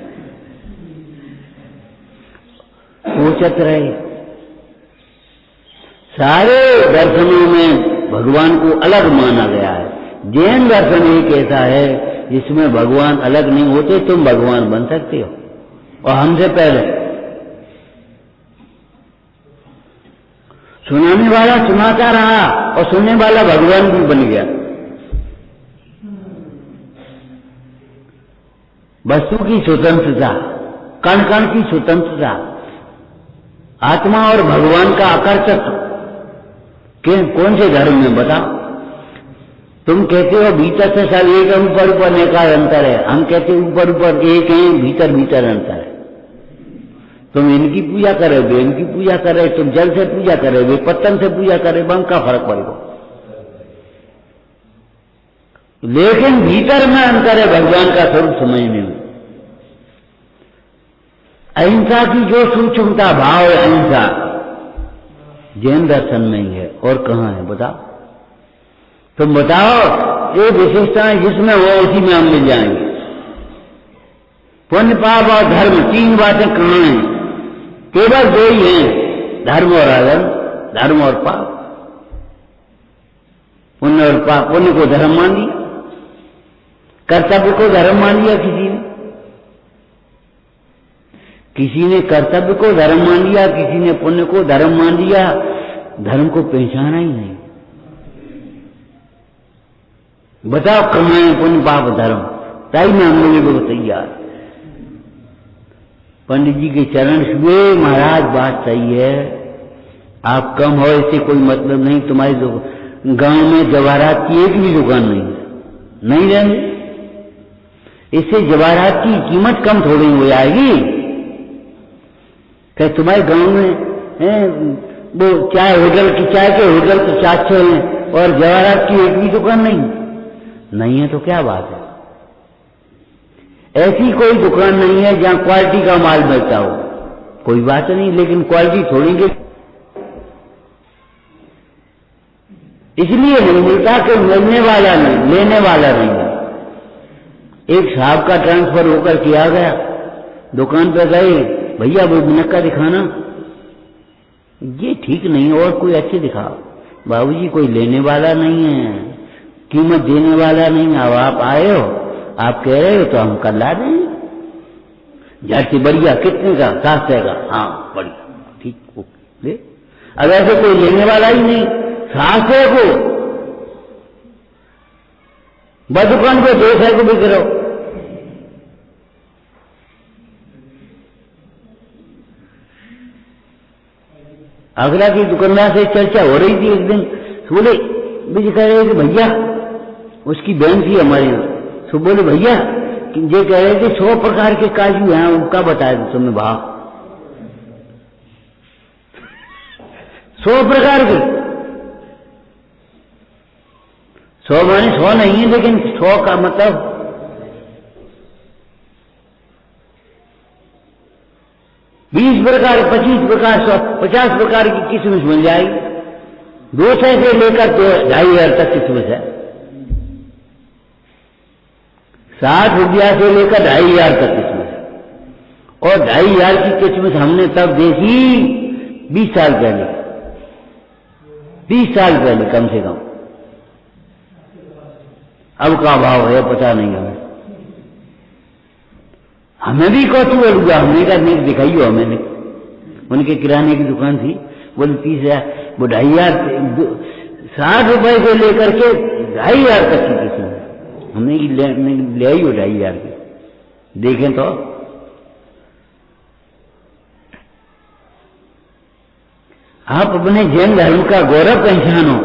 सोचत रहे, सारे दर्शनों में भगवान को अलग माना गया है। जैन दर्शन एक ऐसा है जिसमें भगवान अलग नहीं होते, तुम भगवान बन सकते हो। और हमसे पहले सुनाने वाला सुनाता रहा और सुनने वाला भगवान भी बन गया। वस्तु की स्वतंत्रता, कण कण की स्वतंत्रता, आत्मा और भगवान का अकर्तृत्व कौन से धर्म में बताओ? तुम कहते हो भीतर से सब एक है, ऊपर ऊपर एकाध अंतर है। हम कहते ऊपर ऊपर एक है, भीतर भीतर अंतर है। तुम इनकी पूजा करे, वे इनकी पूजा करे, तुम जल से पूजा करे, वे पत्तन से पूजा करे, बम का फर्क पड़ेगा। लेकिन भीतर में अंतर है भगवान का स्वरूप समझने में। अहिंसा की जो सूक्ष्मता भाव है, अहिंसा जैन दर्शन में ही है, और कहाँ है बताओ? तुम बताओ ये विशेषताएं जिसमें हो उसी में हम मिल जाएंगे। पुण्य पाप और धर्म 3 बातें कहाँ हैं? केवल 2 ही हैं, धर्म और अधर्म, धर्म और पाप। पुण्य और पाप, पुण्य को धर्म मान लिया, कर्तव्य को धर्म मान लिया, किसी ने कर्तव्य को धर्म मान लिया, किसी ने पुण्य को धर्म मान लिया। धर्म को पहचाना ही नहीं। बताओ कमाए पुण्य पाप धर्म, ताई में हम लोग को तैयार। पंडित जी के चरण छुए, महाराज बात सही है, आप कम हो इससे कोई मतलब नहीं, तुम्हारी गांव में जवाहरात की एक भी दुकान नहीं रहेंगे, इससे जवाहरात की कीमत कम थोड़ी हो जाएगी। क्या तुम्हारे गांव में वो चाय होटल की, चाय के होटल तो 400 हैं और जवाहरात की एक भी दुकान नहीं है तो क्या बात है। ऐसी कोई दुकान नहीं है जहां क्वालिटी का माल मिलता हो, कोई बात नहीं, लेकिन क्वालिटी थोड़ी के इसलिए नहीं मिलता कि मिलने वाला नहीं, लेने वाला नहीं। एक साहब का ट्रांसफर होकर किया गया, दुकान पर गए, भैया वो मुनक्का दिखाना, ये ठीक नहीं, और कोई अच्छे दिखाओ। बाबूजी कोई लेने वाला नहीं है, कीमत देने वाला नहीं। अब आप आए हो, आप कह रहे हो तो हम कर ला दें। जैसे बढ़िया, कितने का? 700 का। हाँ बढ़िया, ठीक, ओके ले। अब ऐसे कोई लेने वाला ही नहीं, 700 को बस दुकान पे 200 को बिक रहे हो। आगरा की दुकानदार से चर्चा हो रही थी एक दिन, बोले मुझे कह रहे थे भैया, उसकी बहन थी हमारे यहाँ, तो बोले भैया ये कह रहे थे 100 प्रकार के काजू हैं, उनका बताया था तुमने भाव। 100 प्रकार के, 100 माने 100 नहीं है, लेकिन 100 का मतलब 20 प्रकार, 25 प्रकार, 50 प्रकार की किस्मत मिल जाएगी। 200 से लेकर 2,500 तक किस्मत है। 60 रुपया से लेकर 2,500 तक किस्मत है। और 2,500 की किस्मत हमने तब देखी 20 साल पहले, 20 साल पहले कम से कम। अब का भाव है पता नहीं हमें भी कौतूहल हुआ, हमने कहा नहीं दिखाइयो हमें। उनके किराने की दुकान थी, बोले 30,000, वो 2,500, 60 रुपए से लेकर के 2,500 तक की किस्म। हमने ले आई हो 2,500 की, देखें तो आप अपने जैन धर्म का गौरव पहचानो।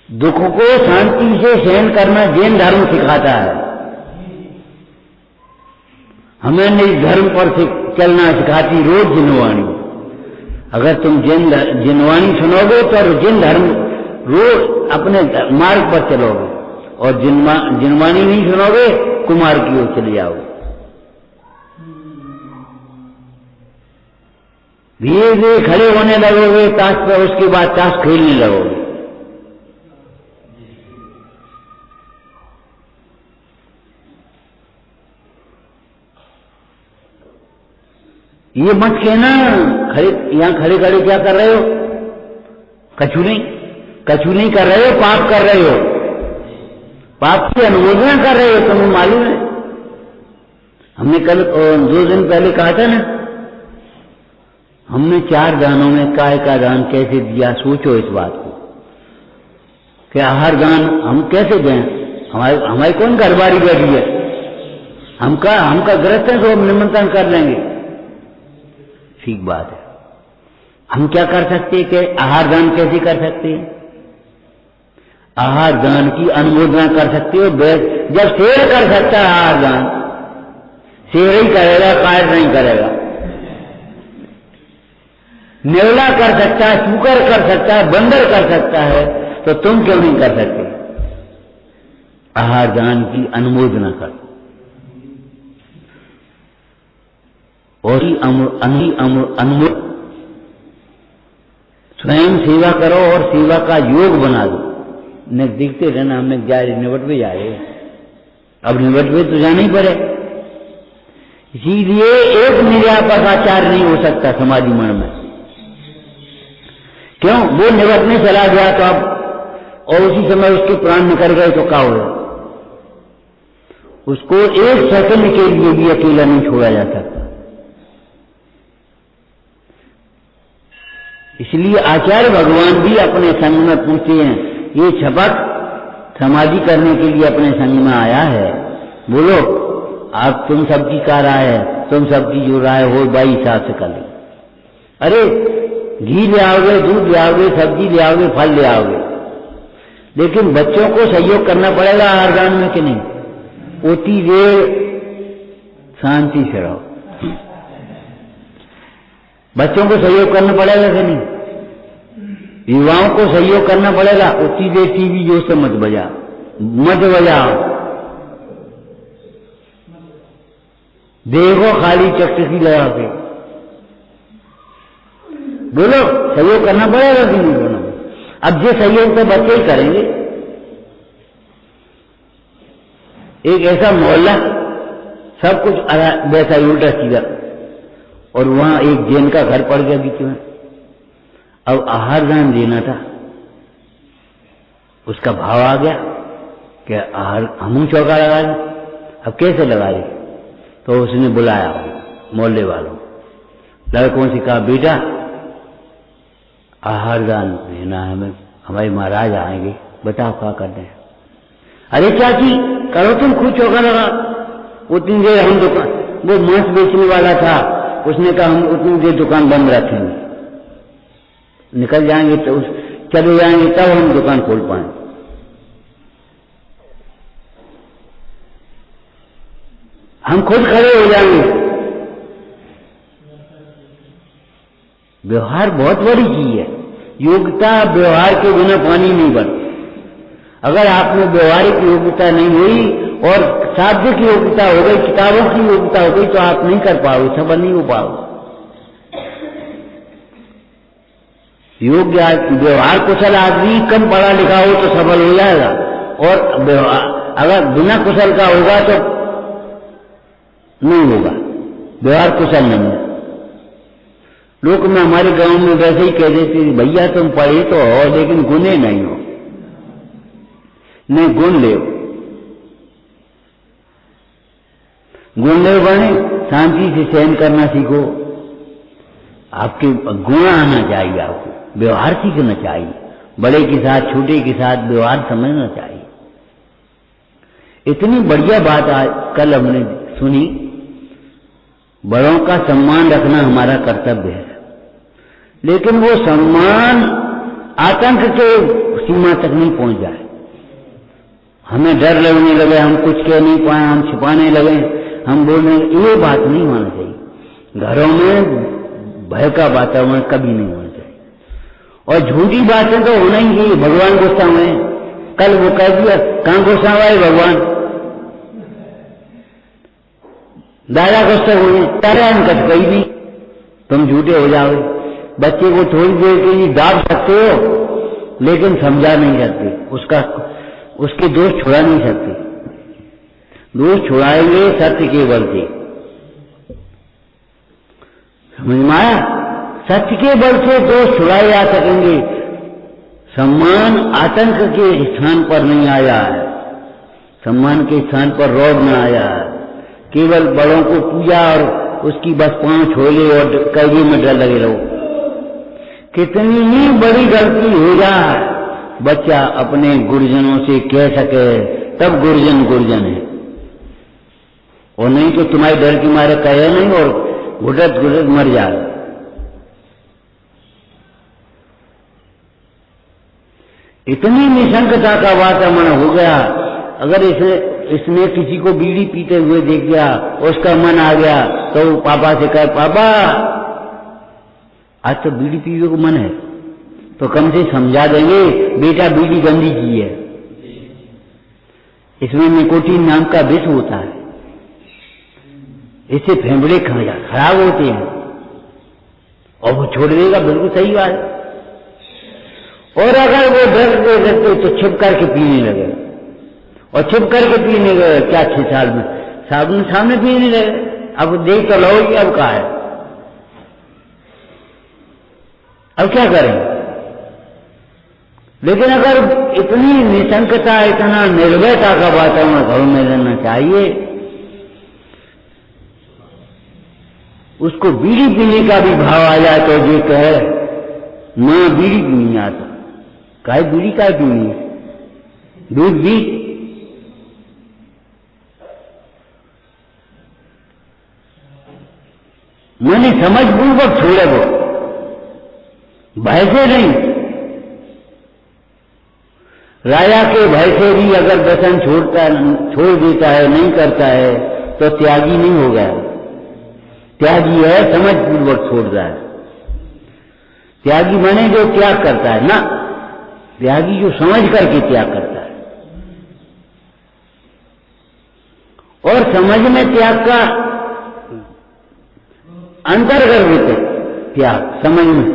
दुख को शांति से सहन करना जैन धर्म सिखाता है। हमें नहीं धर्म पर से चलना सिखाती रोज जिनवाणी। अगर तुम जिनवाणी सुनोगे तो जिन धर्म रोज अपने मार्ग पर चलोगे, और जिनवाणी नहीं सुनोगे कुमार की ओर चले जाओगे। धीरे धीरे खड़े होने लगोगे ताश पर, उसके बाद ताश खेलने लगोगे। ये मत कहना खड़े, यहां खड़े खड़े क्या कर रहे हो? कछु नहीं कर रहे हो, पाप कर रहे हो, पाप की अनुमोदना कर रहे हो, तुम्हें मालूम है। हमने कल 2 दिन पहले कहा था ना, हमने 4 दानों में काय का दान कैसे दिया। सोचो इस बात को कि आहार दान हम कैसे दें। हमारी कौन घरबारी बैठी है, हमका ग्रस्त है तो हम निमंत्रण कर लेंगे, ठीक बात है। हम क्या कर सकते हैं कि आहार दान कैसे कर सकते हैं? आहार दान की अनुमोदना कर सकते हो। जब शेर कर सकता है आहार दान, शेर ही करेगा, कायर नहीं करेगा। नेवला कर सकता है, सूकर कर सकता है, बंदर कर सकता है, तो तुम क्यों नहीं कर सकते? आहार दान की अनुमोदना कर, और स्वयं सेवा करो और सेवा का योग बना दो। न देखते रहना, हमने निवट जा रहे, अब निवट तो जाना ही पड़े। इसीलिए एक निर्यापक आचार नहीं हो सकता समाधि मन में। क्यों? वो निवटने चला गया तो अब, और उसी समय उसके प्राण निकल गए तो क्या हुआ? उसको एक सेकंड के लिए भी अकेला नहीं छोड़ा जा सकता। इसलिए आचार्य भगवान भी अपने संग में पूछते हैं, ये छपक समाधि करने के लिए अपने संग में आया है, बोलो आप तुम सबकी का राय है, तुम सबकी जो राय हो भाई हिसाब से कर लो। अरे घी ले आओगे, दूध ले आओगे, सब्जी ले आओगे, फल ले आओगे, लेकिन बच्चों को सहयोग करना पड़ेगा आहार ग्रहण में कि नहीं। उतनी देर शांति से रहो, बच्चों को सहयोग करना पड़ेगा कि नहीं, युवाओं को सहयोग करना पड़ेगा। उतनी देर टीवी जोर से मत बजाओ, देखो खाली चकचकी लगा के, बोलो सहयोग करना पड़ेगा कि नहीं बोलो। अब ये सहयोग तो बच्चे ही करेंगे। एक ऐसा मोहल्ला सब कुछ वैसा उल्टा सीधा, और वहां एक जैन का घर पड़ गया बीच में। अब आहार दान देना था, उसका भाव आ गया कि आहार हम चौका लगा लें। अब कैसे लगा ले, तो उसने बुलाया मोहल्ले वालों, लड़कों से कहा बेटा आहार दान देना है हमें, हमारे महाराज आएंगे, बताओ क्या करना है। अरे चाची करो तुम खुद चौका लगा। उतनी देर हम दुकान, वो मांस बेचने वाला था, उसने कहा हम उतनी देर दुकान बंद रखेंगे, निकल जाएंगे तो चले जाएंगे तब हम दुकान खोल पाए। हम खुद खड़े हो जाएंगे। व्यवहार बहुत बड़ी चीज है। योग्यता व्यवहार के बिना पानी नहीं बनती। अगर आप में व्यवहारिक योग्यता नहीं हुई और शाब्दिक योग्यता हो गई, किताबों की योग्यता हो गई, तो आप नहीं कर पाओगे, सफल नहीं हो पाओगे। योग्य व्यवहार कुशल आदमी कम पढ़ा लिखा हो तो सफल हो जाएगा, और अगर बिना कुशल का होगा तो नहीं होगा, व्यवहार कुशल नहीं है। लोग में हमारे गांव में वैसे ही कह देते भैया तुम पढ़े तो हो लेकिन गुने नहीं हो, नहीं गुण ले, गुण ले बने, शांति से सहन करना सीखो। आपके गुण आना चाहिए, आपको व्यवहार सीखना चाहिए, बड़े के साथ छोटे के साथ व्यवहार समझना चाहिए। इतनी बढ़िया बात आज कल हमने सुनी, बड़ों का सम्मान रखना हमारा कर्तव्य है, लेकिन वो सम्मान आतंक के सीमा तक नहीं पहुंच जाए। हमें डर लगने लगे, हम कुछ कह नहीं पाए, हम छिपाने लगे, हम बोलने, ये बात नहीं होना चाहिए। घरों में भय का वातावरण कभी नहीं होना चाहिए, और झूठी बातें तो होना ही चाहिए। भगवान गुस्सा हुए, कल वो कह दिया, कहां गुस्सा हुआ है भगवान, दादा गुस्सा हुए, तारा इनका कहीं नहीं, तुम झूठे हो जाओगे। बच्चे को थोड़ी देर के लिए दाब सकते हो, लेकिन समझा नहीं सकते, उसके दोष छुड़ा नहीं सकते। दोष छुड़ाएंगे सत्य के बल से, समझ में आया? सत्य के बल से दोष छुड़ाए जा सकेंगे। सम्मान आतंक के स्थान पर नहीं आया है, सम्मान के स्थान पर रौब न आया है। केवल बड़ों को पूजा और उसकी बस पांव छोले और कैदी में डर लगे रहो। कितनी ही बड़ी गलती हो जाए, बच्चा अपने गुरुजनों से कह सके तब गुरुजन गुरुजन है, और नहीं तो तुम्हारे डर की मारे कहे नहीं और घुटत घुटत मर जाए। इतनी निशंकता का वातावरण हो गया। अगर इसने किसी को बीड़ी पीते हुए देख गया, उसका मन आ गया, तो पापा से कहे पापा आज तो बीड़ी पीने को मन है, तो कम से समझा देंगे बेटा बीड़ी गंदी चीज है, इसमें निकोटीन नाम का विष होता है, इससे फेफड़े खराब होते हैं, और वो छोड़ देगा, बिल्कुल सही बात है। और अगर वो डरते डरते तो छुप करके पीने लगे, और छुप करके पीने लगे, क्या 6 साल में सामने पीने लगे। अब देख तो लो कि अब क्या है, अब क्या करें। लेकिन अगर इतनी निशंकता, इतना निर्भयता का वातावरण घरों में रहना चाहिए, उसको बीड़ी पीने का भी भाव आ जाए तो ये कहे मैं बीड़ी क्यों नहीं आता, काय बीड़ी काय पीनी है, दूध भी। मैंने समझ पूर्वक छोड़े वो, भय से नहीं। राजा के भय से भी अगर व्यसन छोड़ देता है, नहीं करता है, तो त्यागी नहीं हो गया। त्यागी है समझ पूर्वक छोड़ रहा है। त्यागी माने जो त्याग करता है ना, त्यागी जो समझ करके त्याग करता है। और समझ में त्याग का अंतर कर देते त्याग समझ में।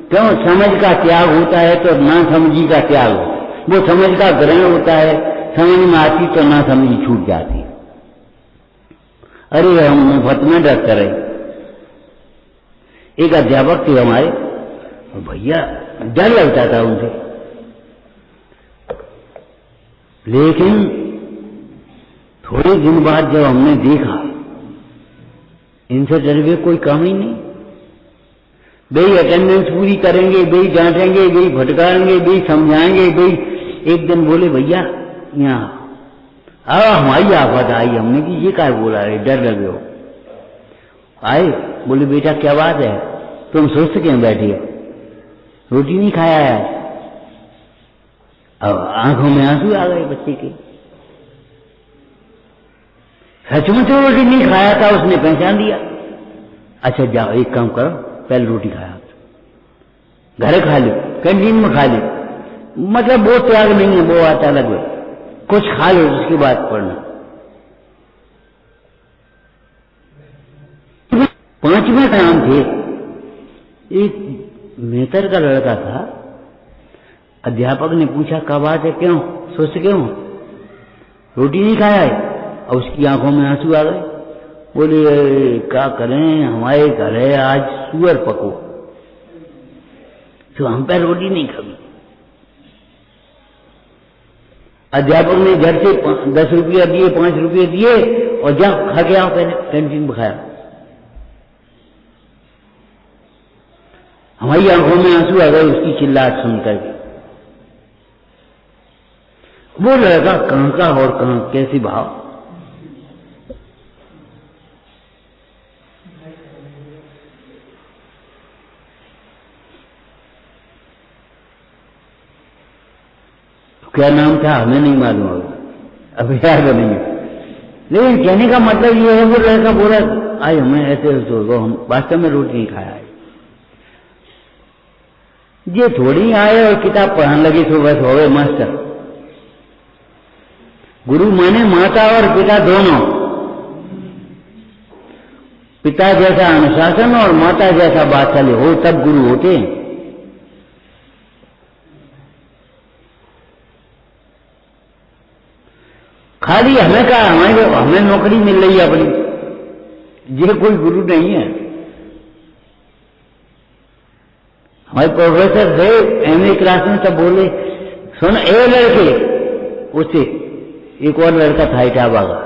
क्यों? समझ का त्याग होता है तो ना समझी का त्याग होता है। वो समझ का ग्रहण होता है, समझ में आती तो ना समझी छूट जाती है। अरे हम मुफ्त में डरते रहे। एक अध्यापक थे हमारे, भैया डर लगता था उनसे, लेकिन थोड़े दिन बाद जब हमने देखा इनसे डर के कोई काम ही नहीं, वही अटेंडेंस पूरी करेंगे, वही डांटेंगे, वही फटकारेंगे, वही समझाएंगे, वही। एक दिन बोले भैया यहाँ हमारी आफत आई। हमने कि ये क्या बोला है, डर लगे हो? आए, बोले बेटा क्या बात है, तुम सुस्त क्यों बैठे हो, रोटी नहीं खाया है? अब आंखों में आंसू आ गए बच्चे के। सचमुच रोटी नहीं खाया था, उसने पहचान दिया। अच्छा जाओ एक काम करो, पहले रोटी खाया, घर खा लो, कैंटीन में खा लो। मतलब वो त्याग नहीं है, वो आता अलग है। कुछ खा लो उसके बाद पढ़ना। 5वें का नाम थे, एक मेहतर का लड़का था। अध्यापक ने पूछा क्या बात है, क्यों सुस्त क्यों, रोटी नहीं खाया है? और उसकी आंखों में आंसू आ गए। बोले क्या करें, हमारे घर है आज सुअर पको, तो हम पे रोटी नहीं खाई। अध्यापक ने घर से 10 रुपया दिए, 5 रुपये दिए, और जा खा के आओ, पहले कैंटीन में खाया। हमारी आंखों में आंसू आ गए उसकी चिल्लाहट सुनकर के। वो लड़का कहां का और कहां कैसे भाव। क्या नाम था हमें नहीं मालूम होगा, अब याद नहीं है। लेकिन कहने का मतलब ये है, वो लड़का बोला आज हमें ऐसे हम वास्तव में रोटी नहीं खाया है। ये थोड़ी आए और किताब पढ़ने लगे तो बस हो गए मास्टर। गुरु माने माता और पिता दोनों। पिता जैसा अनुशासन और माता जैसा वात्सल्य हो तब गुरु होते हैं। खाली हमें कहा हमें नौकरी मिल रही है अपनी, ये कोई गुरु नहीं है। हमारे प्रोफेसर थे एमए क्लास में, तब बोले सुन ए लड़के, उससे एक और लड़का था इटावा का,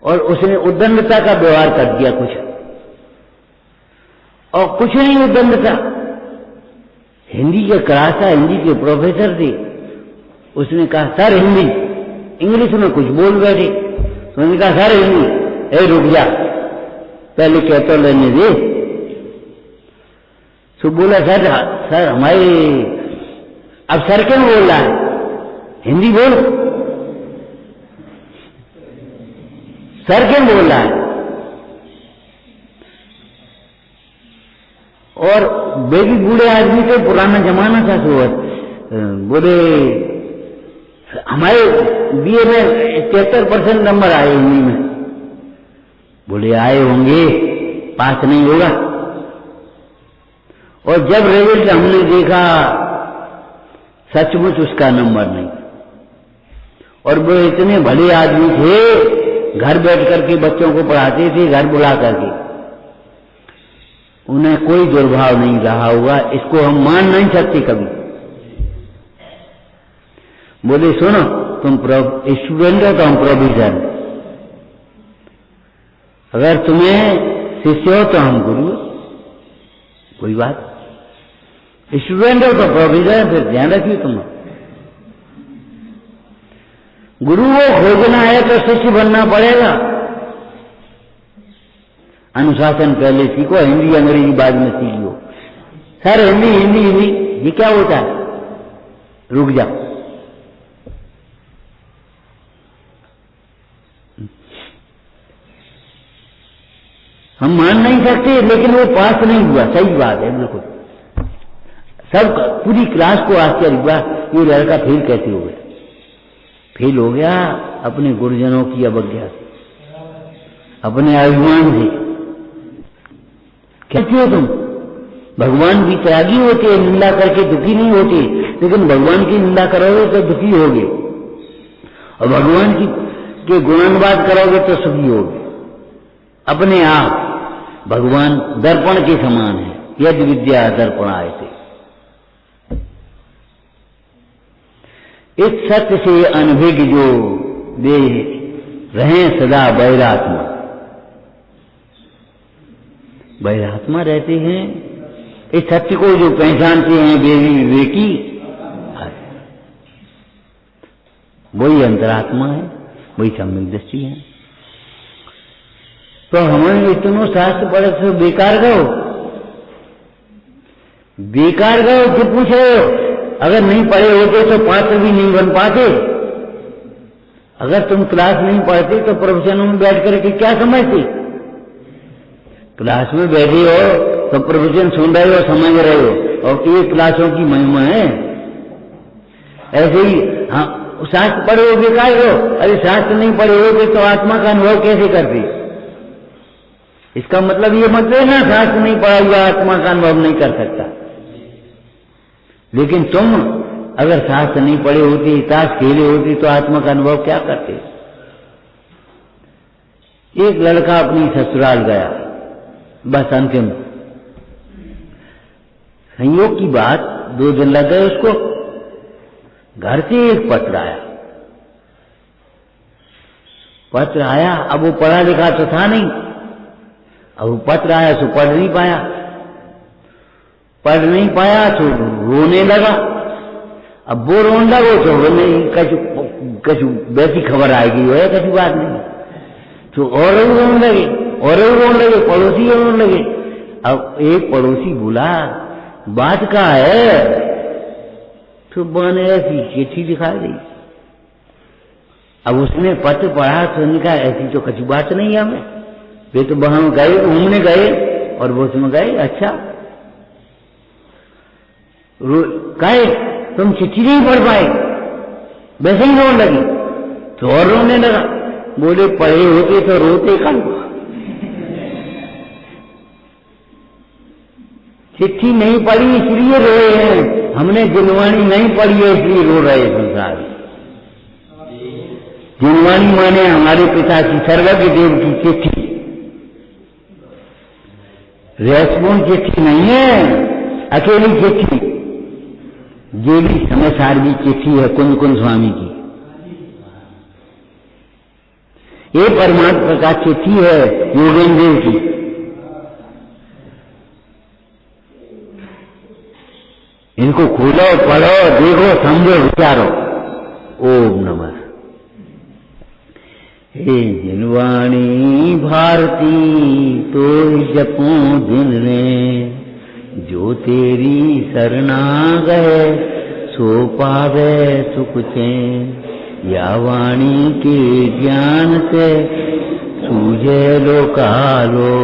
और उसने उद्दंडता का व्यवहार कर दिया कुछ, और कुछ नहीं उद्दंडता। हिंदी के क्लास था, हिंदी के प्रोफेसर थे। उसने कहा सर हिंदी, इंग्लिश में कुछ बोल बैठे। तो उन्होंने कहा सर हिंदी, ए रुक जा पहले कह तो लेने दे। तो बोला सर हमारे, अब सर क्यों बोल रहा है, हिंदी बोल, सर क्यों बोल रहा है। और बेबी बूढ़े आदमी से पुराना जमाना था, तो बोले हमारे बीए में 73% नंबर आए हिंदी में। बोले आए होंगे, पास नहीं होगा। और जब रिजल्ट हमने देखा सचमुच उसका नंबर नहीं। और वो इतने भले आदमी थे, घर बैठ करके बच्चों को पढ़ाते थे, घर बुला करके। उन्हें कोई दुर्भाव नहीं रहा होगा, इसको हम मान नहीं सकते कभी। बोले सुनो तुम स्टूडेंट हो तो हम प्रोफेसर, अगर तुम्हें शिष्य हो तो हम गुरु, कोई बात। स्टूडेंट हो तो प्रोफेसर, फिर ध्यान रखिए तुम। गुरु को खोजना है तो शिष्य बनना पड़ेगा। अनुशासन पहले सीखो, हिंदी अंग्रेजी बाद में सीखो। सर हिंदी हिंदी हिंदी ये क्या होता है? रुक जाओ। हम मान नहीं सकते, लेकिन वो पास नहीं हुआ, सही बात है बिल्कुल। सब पूरी क्लास को आश्चर्य हुआ, ये लड़का फेल कैसे हो गया? फेल हो गया अपने गुरुजनों की अवज्ञा से, अपने अभिमान से। कैसे हो तुम? भगवान भी त्यागी होते, निंदा करके दुखी नहीं होते, लेकिन भगवान की निंदा करोगे तो दुखी होगे, और भगवान की के गुणानुवाद करोगे तो सुखी होगे। अपने आप भगवान दर्पण के समान है, यदि विद्या दर्पण आए थे। इस सत्य से अनभिज्ञ जो वे रहे सदा बैरात्मा, बैरात्मा रहते हैं। इस सत्य को जो पहचानते हैं वे विवेकी, वही अंतरात्मा है, वही सम्यक दृष्टि है। तो हमें इतनों शास्त्र पढ़े तो बेकार गयो, बेकार गयो। जो पूछ रहे हो, अगर नहीं पढ़े होते तो पात्र भी नहीं बन पाते। अगर तुम क्लास नहीं पढ़ते तो प्रोफेशनों में बैठ करके क्या समझते? क्लास में बैठे हो तो प्रोफेशन सुन रहे हो, समझ रहे हो, और ये क्लासों की महिमा है। ऐसे ही हाँ, शास्त्र पढ़े हो बेकार हो। अरे शास्त्र नहीं पढ़े होगे तो आत्मा का अनुभव कैसे करते? इसका मतलब ये मत है ना शास्त्र नहीं पढ़ा हुआ आत्मा का अनुभव नहीं कर सकता। लेकिन तुम अगर शास्त्र नहीं पढ़े होते, ताश खेले होते, तो आत्मा का अनुभव क्या करते? एक लड़का अपनी ससुराल गया, बस अंतिम संयोग की बात, 2 दिन लग गए उसको। घर से एक पत्र आया, पत्र आया। अब वो पढ़ा लिखा तो था नहीं, अब वो पत्र आया तो पढ़ नहीं पाया, पढ़ नहीं पाया तो रोने लगा। अब वो रोने लगो तो कछु वैसी खबर आएगी, वो है कछु बात नहीं, तो और रोने लगे, और रोने लगे, पड़ोसी रोने लगे। अब एक पड़ोसी बोला बात क्या है? तो मैंने ऐसी चिट्ठी दिखा दी। अब उसने पत्र पढ़ा तो उन्होंने कहा ऐसी तो कछु बात नहीं है हमें। वे तो वहां गए, घूमने गए और वो उसमें गए। अच्छा कहे तुम चिट्ठी नहीं पढ़ पाए? वैसे ही रोने लगी तो और रोने लगा। बोले पढ़े होते तो रोते कल। चिट्ठी नहीं पढ़ी इसलिए रोए हैं, हमने जिनवाणी नहीं पढ़ी है इसलिए रो रहे संसार। जिनवाणी माने हमारे पिता की सर्वज्ञ देव की चिट्ठी, रहस्यपूर्ण चिट्ठी नहीं है, अकेली चिट्ठी। ये भी समय सारवी चिट्ठी है कुंज कुंज स्वामी की। ये परमात्मा का चिट्ठी है योगेंद्र देव की। इनको खोलो, पढ़ो, देखो, समझो, विचारो। ओम नमः। हे जिनवाणी भारती तो जपो दिन ने, जो तेरी शरणा गए सो पावे सुख चैन। या वाणी के ज्ञान से सूझे लो कालो,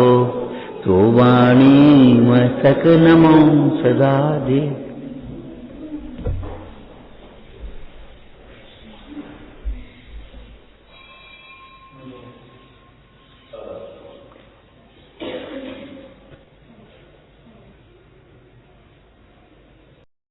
तो वाणी मस्तक नमो सदा दे।